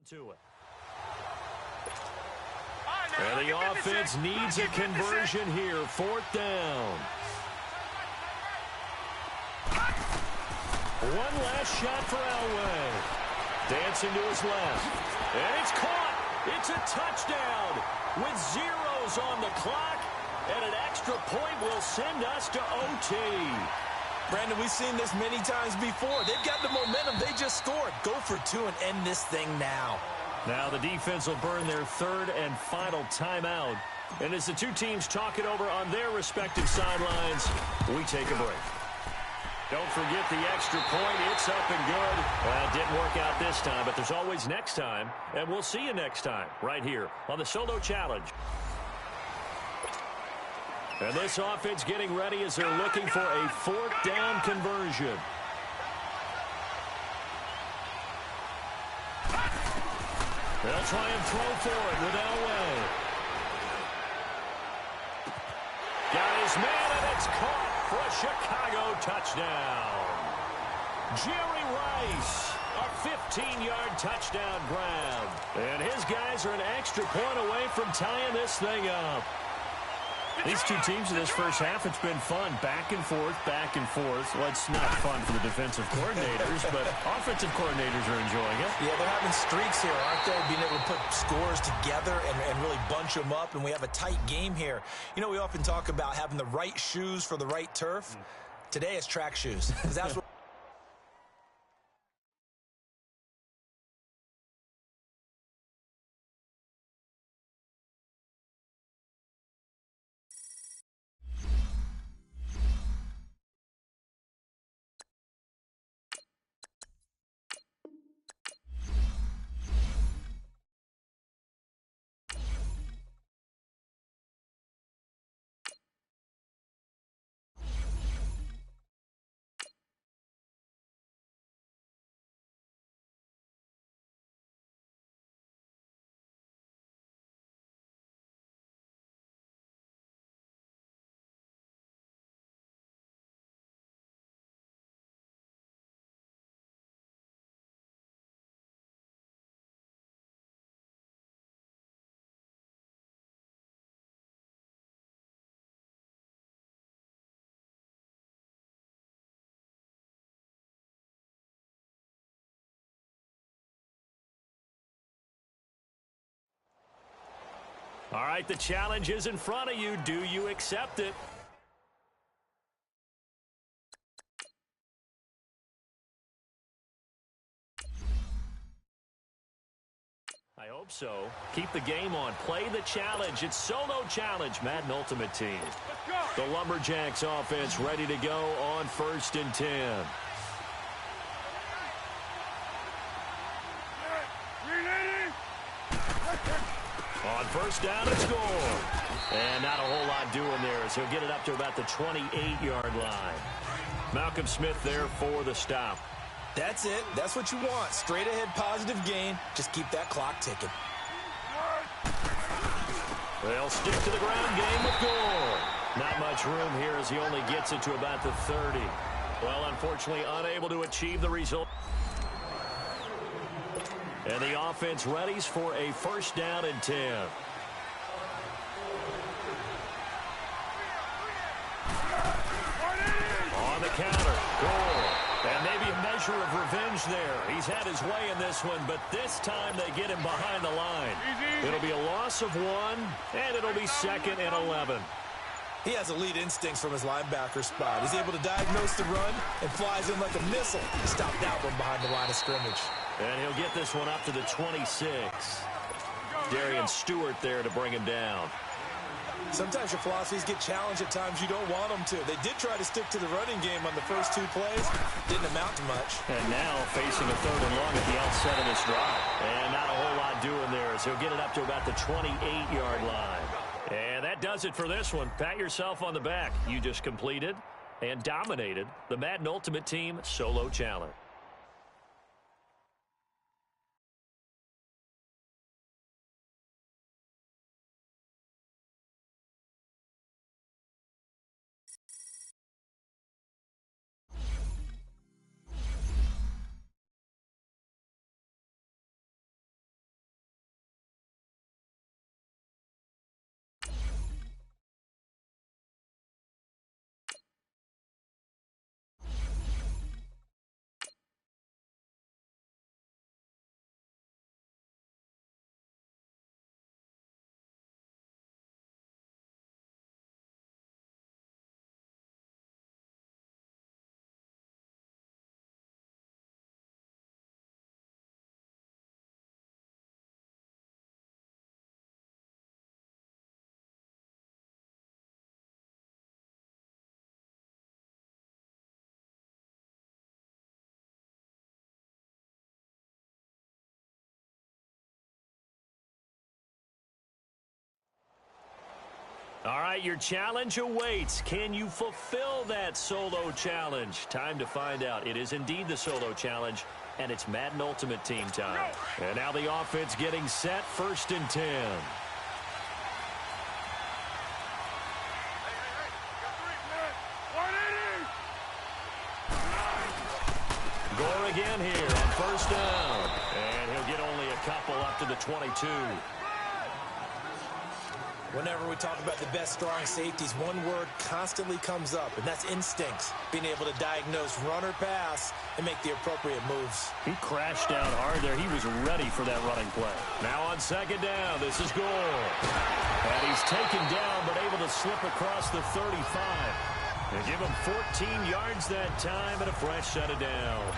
to it. And the offense needs a conversion here. 4th down. One last shot for Elway. Dancing to his left. And it's caught. It's a touchdown with zeros on the clock. And an extra point will send us to OT. Brandon, we've seen this many times before. They've got the momentum. They just scored. Go for 2 and end this thing now. Now the defense will burn their 3rd and final timeout. And as the two teams talk it over on their respective sidelines, we take a break. Don't forget the extra point. It's up and good. Well, it didn't work out this time, but there's always next time. And we'll see you next time right here on the Solo Challenge. And this offense getting ready as they're looking for a 4th down conversion. They'll try and throw for it with Elway. Got his man, and it's caught for a Chicago touchdown. Jerry Rice, a 15-yard touchdown grab. And his guys are an extra point away from tying this thing up. These two teams in this first half, it's been fun. Back and forth, back and forth. Well, it's not fun for the defensive coordinators, but offensive coordinators are enjoying it. Yeah, they're having streaks here, aren't they? Being able to put scores together and really bunch them up, and we have a tight game here. You know, we often talk about having the right shoes for the right turf. Today it's track shoes, because that's what All right, the challenge is in front of you. Do you accept it? I hope so. Keep the game on. Play the challenge. It's Solo Challenge, Madden Ultimate Team. The Lumberjacks offense ready to go on 1st and 10. On 1st down and score. And not a whole lot doing there as he'll get it up to about the 28-yard line. Malcolm Smith there for the stop. That's it. That's what you want. Straight ahead positive gain. Just keep that clock ticking. They'll stick to the ground game with Gore. Not much room here as he only gets it to about the 30. Well, unfortunately, unable to achieve the result. And the offense readies for a 1st down and 10. On the counter, Gore. And maybe a measure of revenge there. He's had his way in this one, but this time they get him behind the line. It'll be a loss of 1, and it'll be 2nd and 11. He has elite instincts from his linebacker spot. He's able to diagnose the run and flies in like a missile to stop that one behind the line of scrimmage. And he'll get this one up to the 26. Darian Stewart there to bring him down. Sometimes your philosophies get challenged at times you don't want them to. They did try to stick to the running game on the first 2 plays. Didn't amount to much. And now facing a 3rd and long at the outset of this drive. And not a whole lot doing there as he'll get it up to about the 28-yard line. And that does it for this one. Pat yourself on the back. You just completed and dominated the Madden Ultimate Team Solo Challenge. All right, your challenge awaits. Can you fulfill that solo challenge? Time to find out. It is indeed the solo challenge, and it's Madden Ultimate Team time. And now the offense getting set, 1st and 10. Gore again here on 1st down. And he'll get only a couple up to the 22. Whenever we talk about the best strong safeties, one word constantly comes up, and that's instincts. Being able to diagnose run or pass and make the appropriate moves. He crashed down hard there. He was ready for that running play. Now on 2nd down, this is Gore. And he's taken down, but able to slip across the 35. They give him 14 yards that time and a fresh set of downs.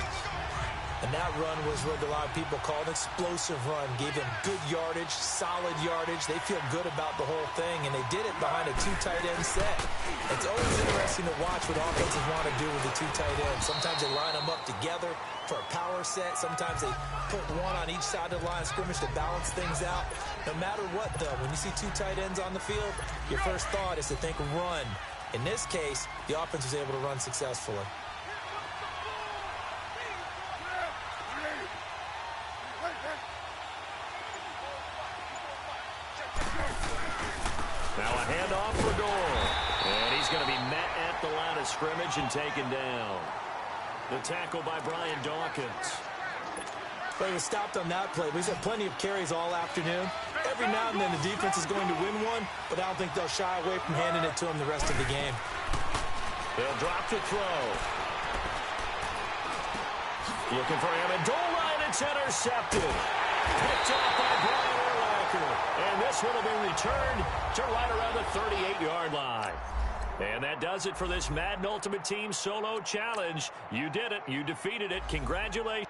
And that run was what a lot of people call an explosive run. Gave them good yardage, solid yardage. They feel good about the whole thing, and they did it behind a 2 tight end set. It's always interesting to watch what offenses want to do with the 2 tight ends. Sometimes they line them up together for a power set. Sometimes they put one on each side of the line of scrimmage to balance things out. No matter what, though, when you see 2 tight ends on the field, your first thought is to think run. In this case, the offense was able to run successfully. Now a handoff for Gore. And he's going to be met at the line of scrimmage and taken down. The tackle by Brian Dawkins. Well, he was stopped on that play, but he's had plenty of carries all afternoon. Every now and then the defense is going to win one, but I don't think they'll shy away from handing it to him the rest of the game. They'll drop to throw. Looking for Amendola, and it's intercepted. Picked off by Brian Urlacher. And this one will be returned to right around the 38-yard line. And that does it for this Madden Ultimate Team Solo Challenge. You did it. You defeated it. Congratulations.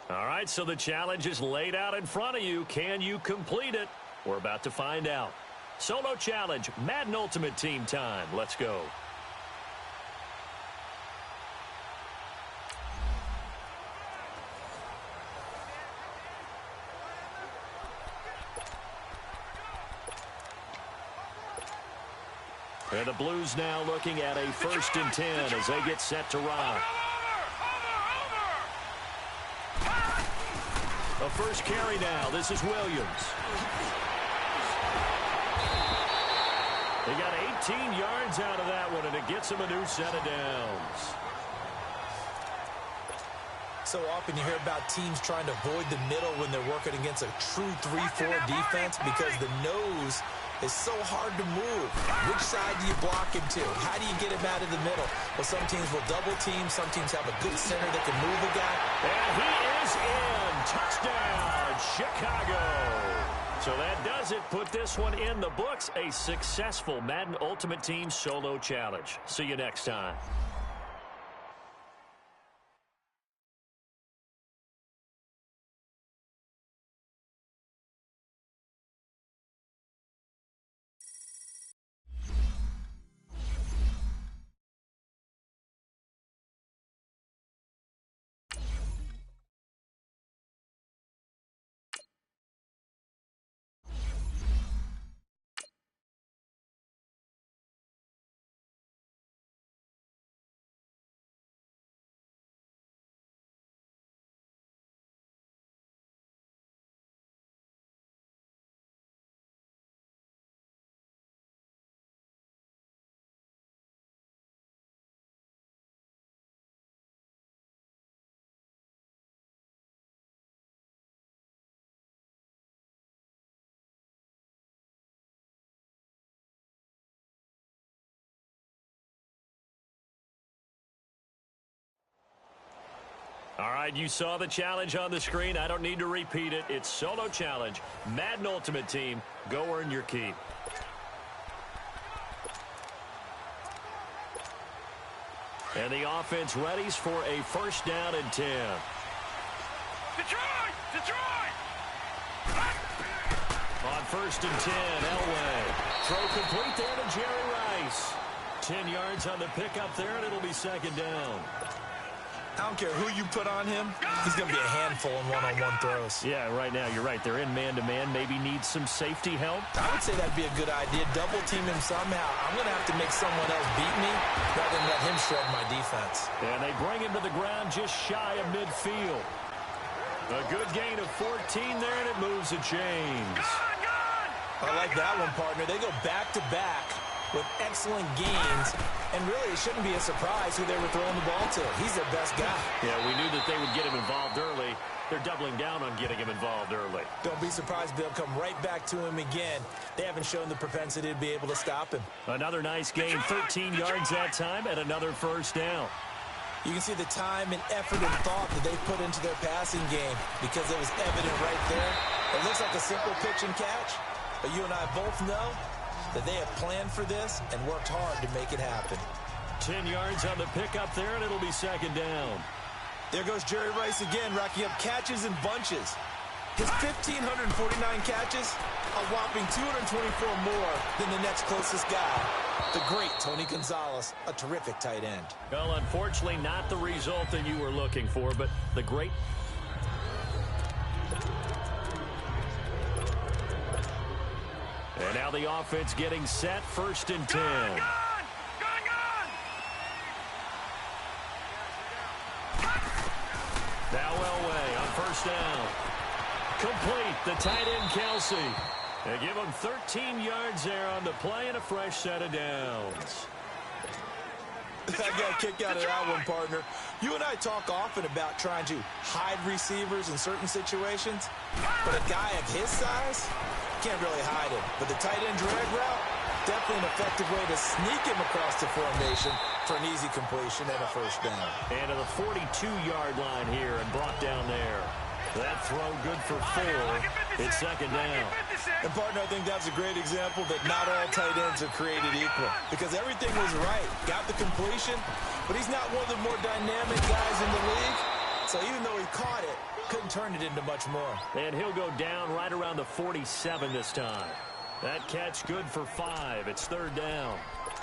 All right, so the challenge is laid out in front of you. Can you complete it? We're about to find out. Solo challenge, Madden Ultimate Team time. Let's go. And the Blues now looking at a 1st and 10 as they get set to rock. A first carry now. This is Williams. He got 18 yards out of that one, and it gets him a new set of downs. So often you hear about teams trying to avoid the middle when they're working against a true 3-4 defense because the nose is so hard to move. Which side do you block him to? How do you get him out of the middle? Well, some teams will double team. Some teams have a good center that can move a guy. And he is in. Touchdown, Chicago. So that does it. Put this one in the books. A successful Madden Ultimate Team Solo Challenge. See you next time. All right, you saw the challenge on the screen. I don't need to repeat it. It's solo challenge. Madden Ultimate Team, go earn your keep. And the offense readies for a first down and 10. Detroit! Detroit! On first and 10, Elway. Throw complete there to Jerry Rice. 10 yards on the pickup there, and it'll be second down. I don't care who you put on him. He's going to be a handful in one-on-one throws. Yeah, right now, you're right. They're in man-to-man. Maybe need some safety help. I would say that'd be a good idea. Double team him somehow. I'm going to have to make someone else beat me rather than let him shred my defense. And they bring him to the ground just shy of midfield. A good gain of 14 there, and it moves the chains. I like that one, partner. They go back-to-back with excellent gains, and really it shouldn't be a surprise who they were throwing the ball to. He's their best guy. Yeah, we knew that they would get him involved early. They're doubling down on getting him involved early. Don't be surprised they'll come right back to him again. They haven't shown the propensity to be able to stop him. Another nice gain, 13 yards that time, and another first down. You can see the time and effort and thought that they put into their passing game because it was evident right there. It looks like a simple pitch and catch, but you and I both know that they have planned for this and worked hard to make it happen. 10 yards on the pickup there, and it'll be second down. There goes Jerry Rice again, racking up catches in bunches. His 1,549 catches, a whopping 224 more than the next closest guy, the great Tony Gonzalez, a terrific tight end. Well, unfortunately, not the result that you were looking for, but the great... And now the offense getting set, first and 10. Gone! Now Elway on first down. Complete, the tight end Kelsey. They give him 13 yards there on the play and a fresh set of downs. I got a kick out of that one, partner. You and I talk often about trying to hide receivers in certain situations, but a guy of his size can't really hide him. But the tight end drag route, definitely an effective way to sneak him across the formation for an easy completion and a first down. And to the 42-yard line here and brought down there. That throw good for 4. It's second down. And, partner, I think that's a great example that not all tight ends are created equal because everything was right. Got the completion, but he's not one of the more dynamic guys in the league. So even though he caught it, couldn't turn it into much more. And he'll go down right around the 47 this time. That catch good for 5. It's third down.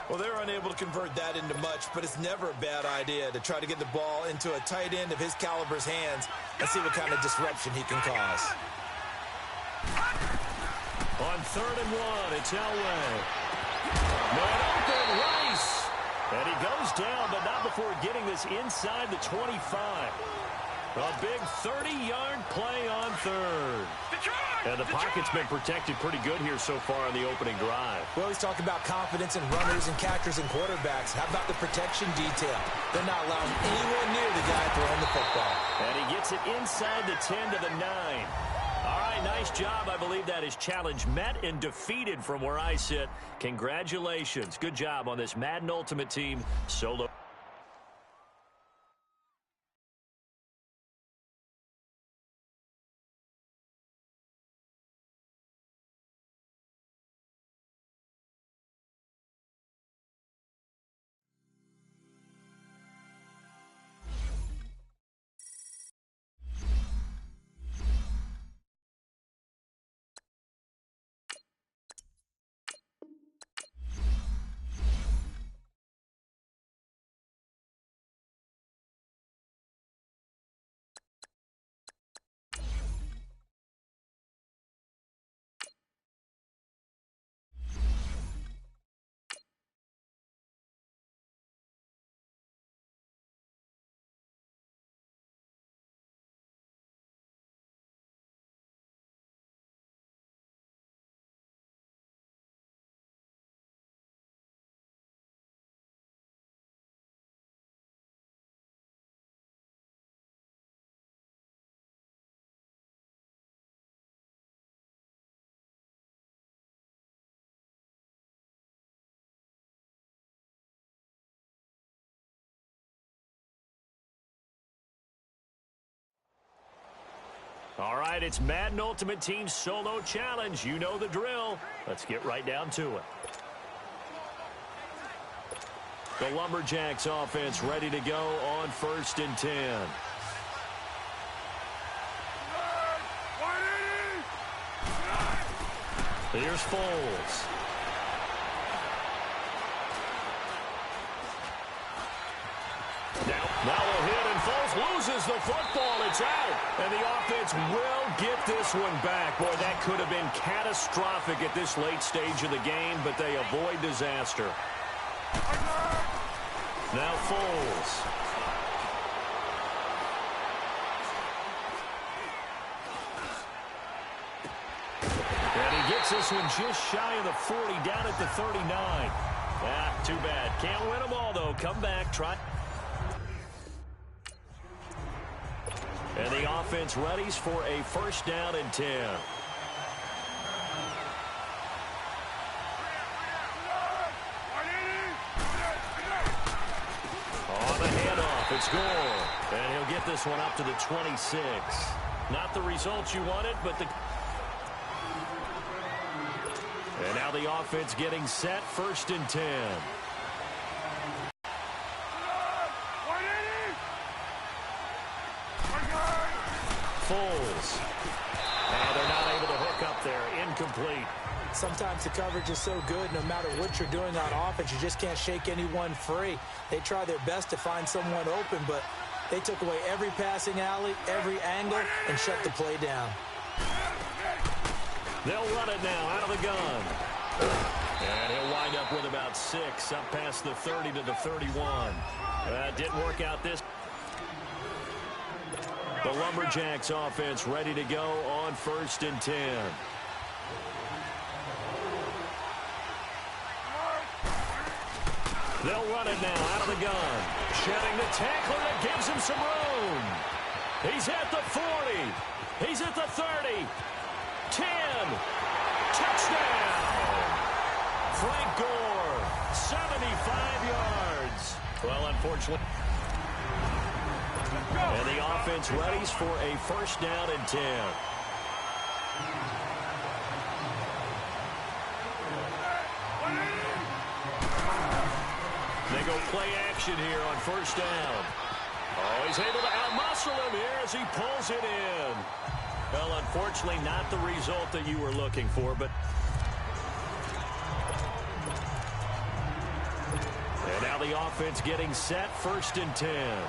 Well, they're unable to convert that into much, but it's never a bad idea to try to get the ball into a tight end of his caliber's hands and see what kind of disruption he can cause. On third and 1, it's Elway. Man open, Rice. And he goes down, but not before getting this inside the 25. A big 30-yard play on third. And the pocket's been protected pretty good here so far on the opening drive. We always talk about confidence in runners and catchers and quarterbacks. How about the protection detail? They're not allowing anyone near the guy throwing the football. And he gets it inside the 10 to the 9. All right, nice job. I believe that is challenge met and defeated from where I sit. Congratulations. Good job on this Madden Ultimate Team solo. right, it's Madden Ultimate Team Solo Challenge. You know the drill. Let's get right down to it. The Lumberjacks offense ready to go on 1st and 10. Here's Foles. Now a hit, and Foles loses the football. It's out. And the offense will get this one back. Boy, that could have been catastrophic at this late stage of the game, but they avoid disaster. Now Foles. And he gets this one just shy of the 40, down at the 39. Ah, too bad. Can't win them all, though. Come back, try. And the offense readies for a 1st down and 10. On the handoff, it's Gore. And he'll get this one up to the 26. Not the results you wanted, but the... And now the offense getting set, 1st and 10. Foles. And they're not able to hook up there. Incomplete. Sometimes the coverage is so good, no matter what you're doing on offense, you just can't shake anyone free. They try their best to find someone open, but they took away every passing alley, every angle, and shut the play down. They'll run it now out of the gun. And he'll wind up with about 6, up past the 30 to the 31. Didn't work out this. The Lumberjacks offense ready to go on 1st and 10. They'll run it now out of the gun. Shedding the tackler that gives him some room. He's at the 40. He's at the 30. 10. Touchdown. Frank Gore, 75 yards. Well, unfortunately. And the offense readies for a 1st down and 10. They go play action here on 1st down. Oh, he's able to outmuscle him here as he pulls it in. Well, unfortunately, not the result that you were looking for, but... And now the offense getting set, 1st and 10.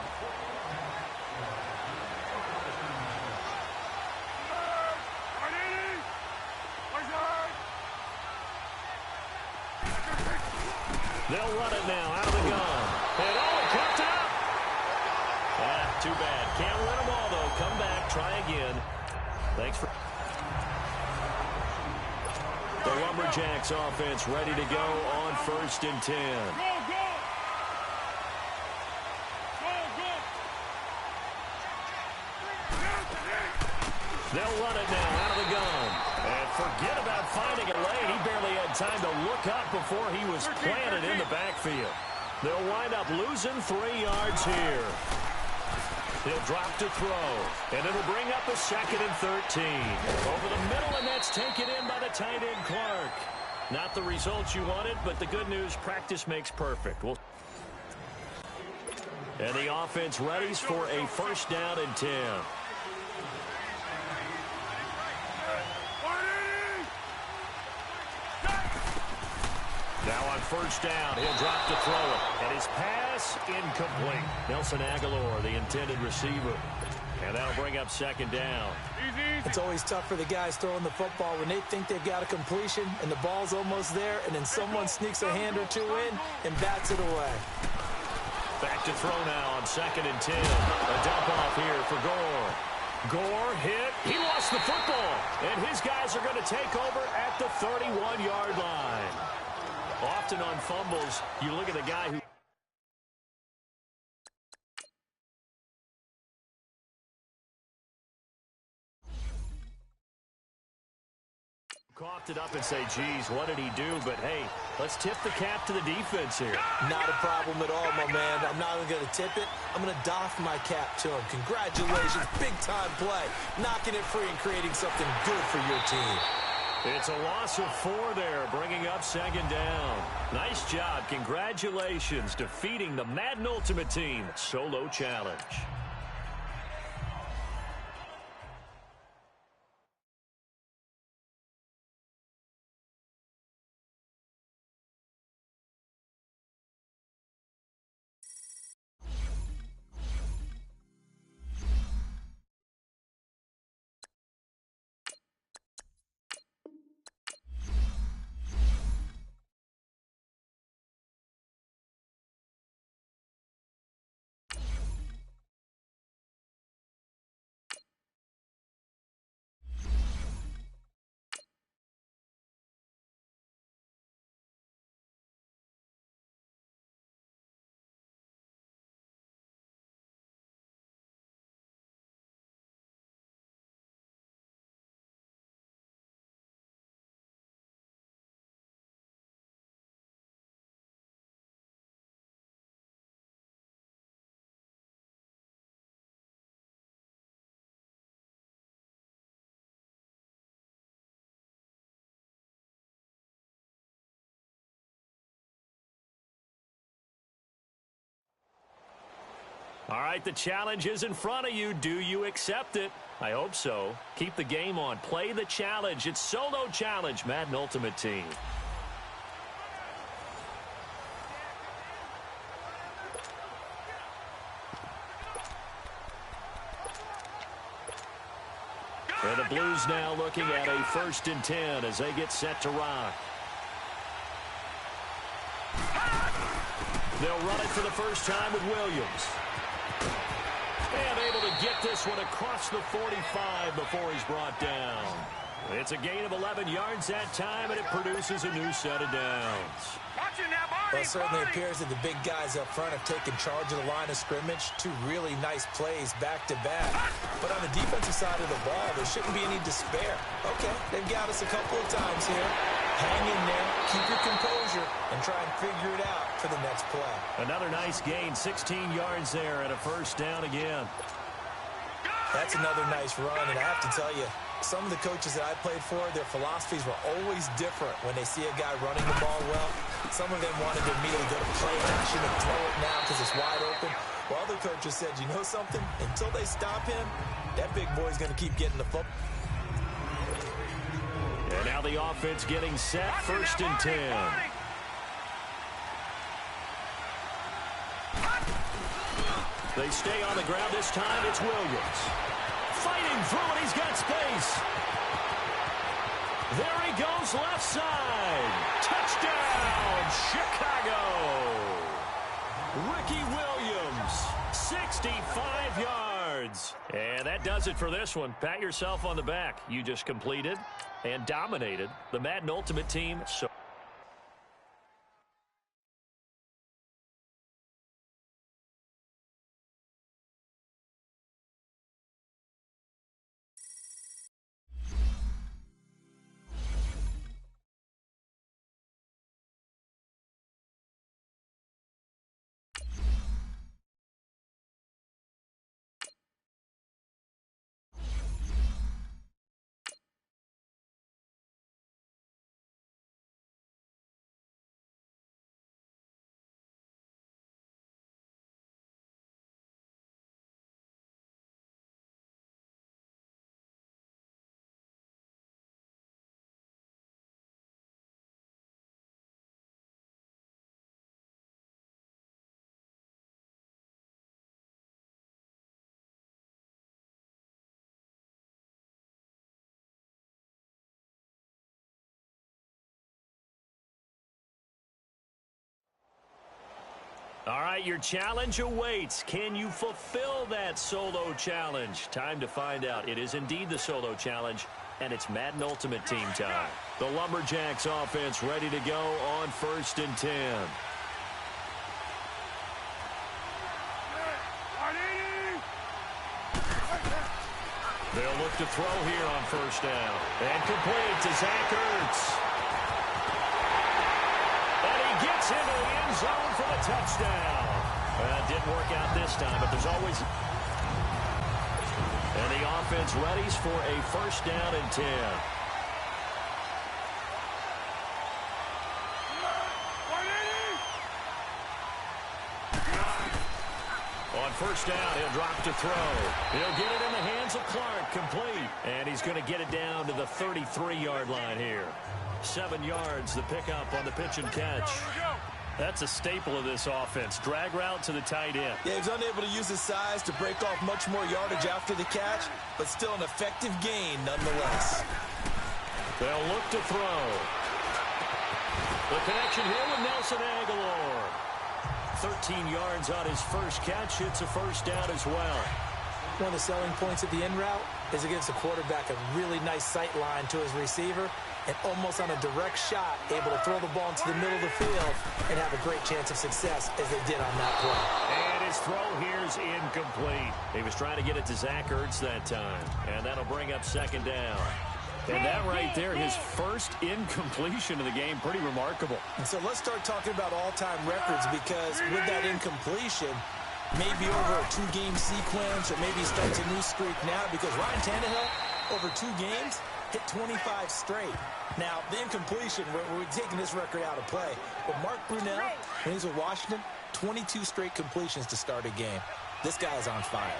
They'll run it now out of the gun. And it kept it up. Too bad. Can't win them all, though. Come back, try again. Thanks for... The Lumberjacks offense ready to go on 1st and 10. They'll run it now out of the gun. And forget about finding a lane. He barely had time to look up before he was planted in the backfield. They'll wind up losing 3 yards here. He'll drop to throw. And it'll bring up a 2nd and 13. Over the middle, and that's taken in by the tight end, Clark. Not the results you wanted, but the good news, practice makes perfect. And the offense readies for a 1st down and 10. Now on 1st down, he'll drop to throw it. And his pass, incomplete. Nelson Aguilar, the intended receiver. And that'll bring up 2nd down. It's always tough for the guys throwing the football when they think they've got a completion and the ball's almost there, and then someone sneaks a hand or 2 in and bats it away. Back to throw now on 2nd and 10. A dump off here for Gore. Gore hit. He lost the football. And his guys are going to take over at the 31-yard line. Often on fumbles, you look at the guy who... Caught wrapped it up and say, geez, what did he do? But, hey, let's tip the cap to the defense here. Not a problem at all, my man. I'm not even going to tip it. I'm going to doff my cap to him. Congratulations. Big-time play. Knocking it free and creating something good for your team. It's a loss of 4 there, bringing up 2nd down. Nice job. Congratulations. Defeating the Madden Ultimate Team solo challenge. All right, the challenge is in front of you. Do you accept it? I hope so. Keep the game on. Play the challenge. It's solo challenge, Madden Ultimate Team. And the Blues now looking at a 1st and 10 as they get set to rock. They'll run it for the first time with Williams. And able to get this one across the 45 before he's brought down. It's a gain of 11 yards that time, and it produces a new set of downs. Well, it certainly appears that the big guys up front have taken charge of the line of scrimmage. 2 really nice plays back-to-back. But on the defensive side of the ball, there shouldn't be any despair. Okay, they've got us a couple of times here. Hang in there, keep your composure, and try and figure it out for the next play. Another nice gain, 16 yards there, and a 1st down again. That's another nice run, and I have to tell you, some of the coaches that I played for, their philosophies were always different when they see a guy running the ball well. Some of them wanted to immediately go to play action and throw it now because it's wide open. While other coaches said, you know something? Until they stop him, that big boy's going to keep getting the football. And now the offense getting set, 1st and 10. They stay on the ground this time. It's Williams. Fighting through it. He's got space. There he goes, left side. Touchdown, Chicago. Ricky Williams, 65 yards. And that does it for this one. Pat yourself on the back. You just completed and dominated the Madden Ultimate Team. So all right, your challenge awaits. Can you fulfill that solo challenge? Time to find out. It is indeed the solo challenge, and it's Madden Ultimate Team time. The Lumberjacks offense ready to go on 1st and 10. They'll look to throw here on first down. And complete to Zach Ertz. And he gets into the end zone for the touchdown. Didn't work out this time, but there's always... And the offense readies for a first down and 10. On first down, he'll drop to throw. He'll get it in the hands of Clark, complete. And he's going to get it down to the 33-yard line here. 7 yards, the pickup on the pitch and catch. That's a staple of this offense. Drag route to the tight end. Yeah, he's unable to use his size to break off much more yardage after the catch, but still an effective gain nonetheless. They'll look to throw. The connection here with Nelson Aguilar. 13 yards on his first catch. It's a first down as well. One of the selling points at the end route is it gives the quarterback a really nice sight line to his receiver and almost on a direct shot able to throw the ball into the middle of the field and have a great chance of success as they did on that play. And his throw here is incomplete. He was trying to get it to Zach Ertz that time, and that'll bring up second down. And that right there, his first incompletion of the game, pretty remarkable. And so let's start talking about all-time records, because with that incompletion, maybe over a 2-game sequence, or maybe he starts a new streak now, because Ryan Tannehill, over 2 games, hit 25 straight. Now, the incompletion, we're taking this record out of play. But Mark Brunell, when he was with Washington, 22 straight completions to start a game. This guy is on fire.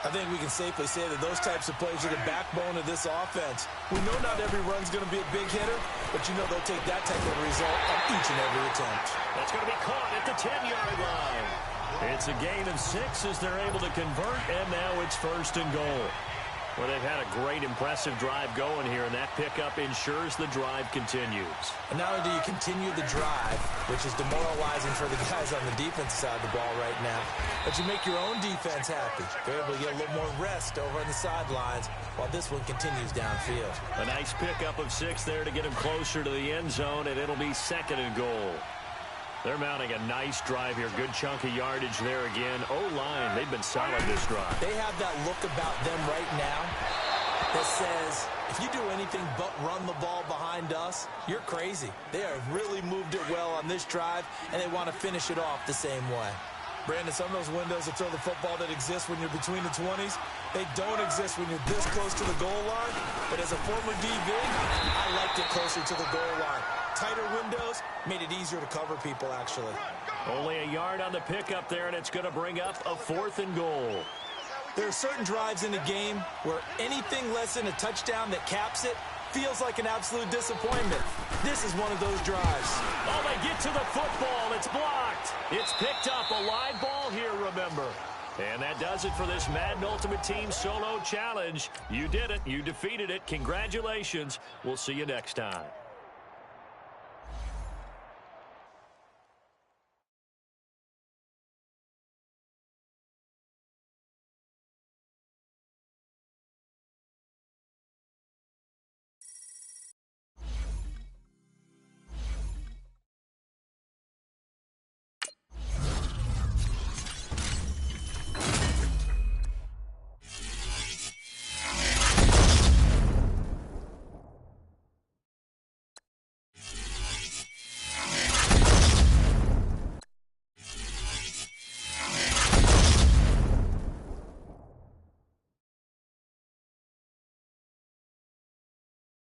I think we can safely say that those types of plays are the backbone of this offense. We know not every run's going to be a big hitter, but you know they'll take that type of result on each and every attempt. That's going to be caught at the 10-yard line. It's a gain of 6 as they're able to convert, and now it's first and goal. Well, they've had a great, impressive drive going here, and that pickup ensures the drive continues. And not only do you continue the drive, which is demoralizing for the guys on the defensive side of the ball right now, but you make your own defense happy. They're able to get a little more rest over on the sidelines while this one continues downfield. A nice pickup of 6 there to get him closer to the end zone, and it'll be second and goal. They're mounting a nice drive here. Good chunk of yardage there again. O-line, they've been solid this drive. They have that look about them right now that says, if you do anything but run the ball behind us, you're crazy. They have really moved it well on this drive, and they want to finish it off the same way. Brandon, some of those windows to throw the football that exist when you're between the 20s, they don't exist when you're this close to the goal line. But as a former DB, I liked it closer to the goal line. Tighter windows made it easier to cover people, actually. Only a yard on the pickup there, and it's going to bring up a 4th and goal. There are certain drives in a game where anything less than a touchdown that caps it feels like an absolute disappointment. This is one of those drives. Oh, they get to the football. It's blocked. It's picked up. A live ball here, remember. And that does it for this Madden Ultimate Team Solo Challenge. You did it. You defeated it. Congratulations. We'll see you next time.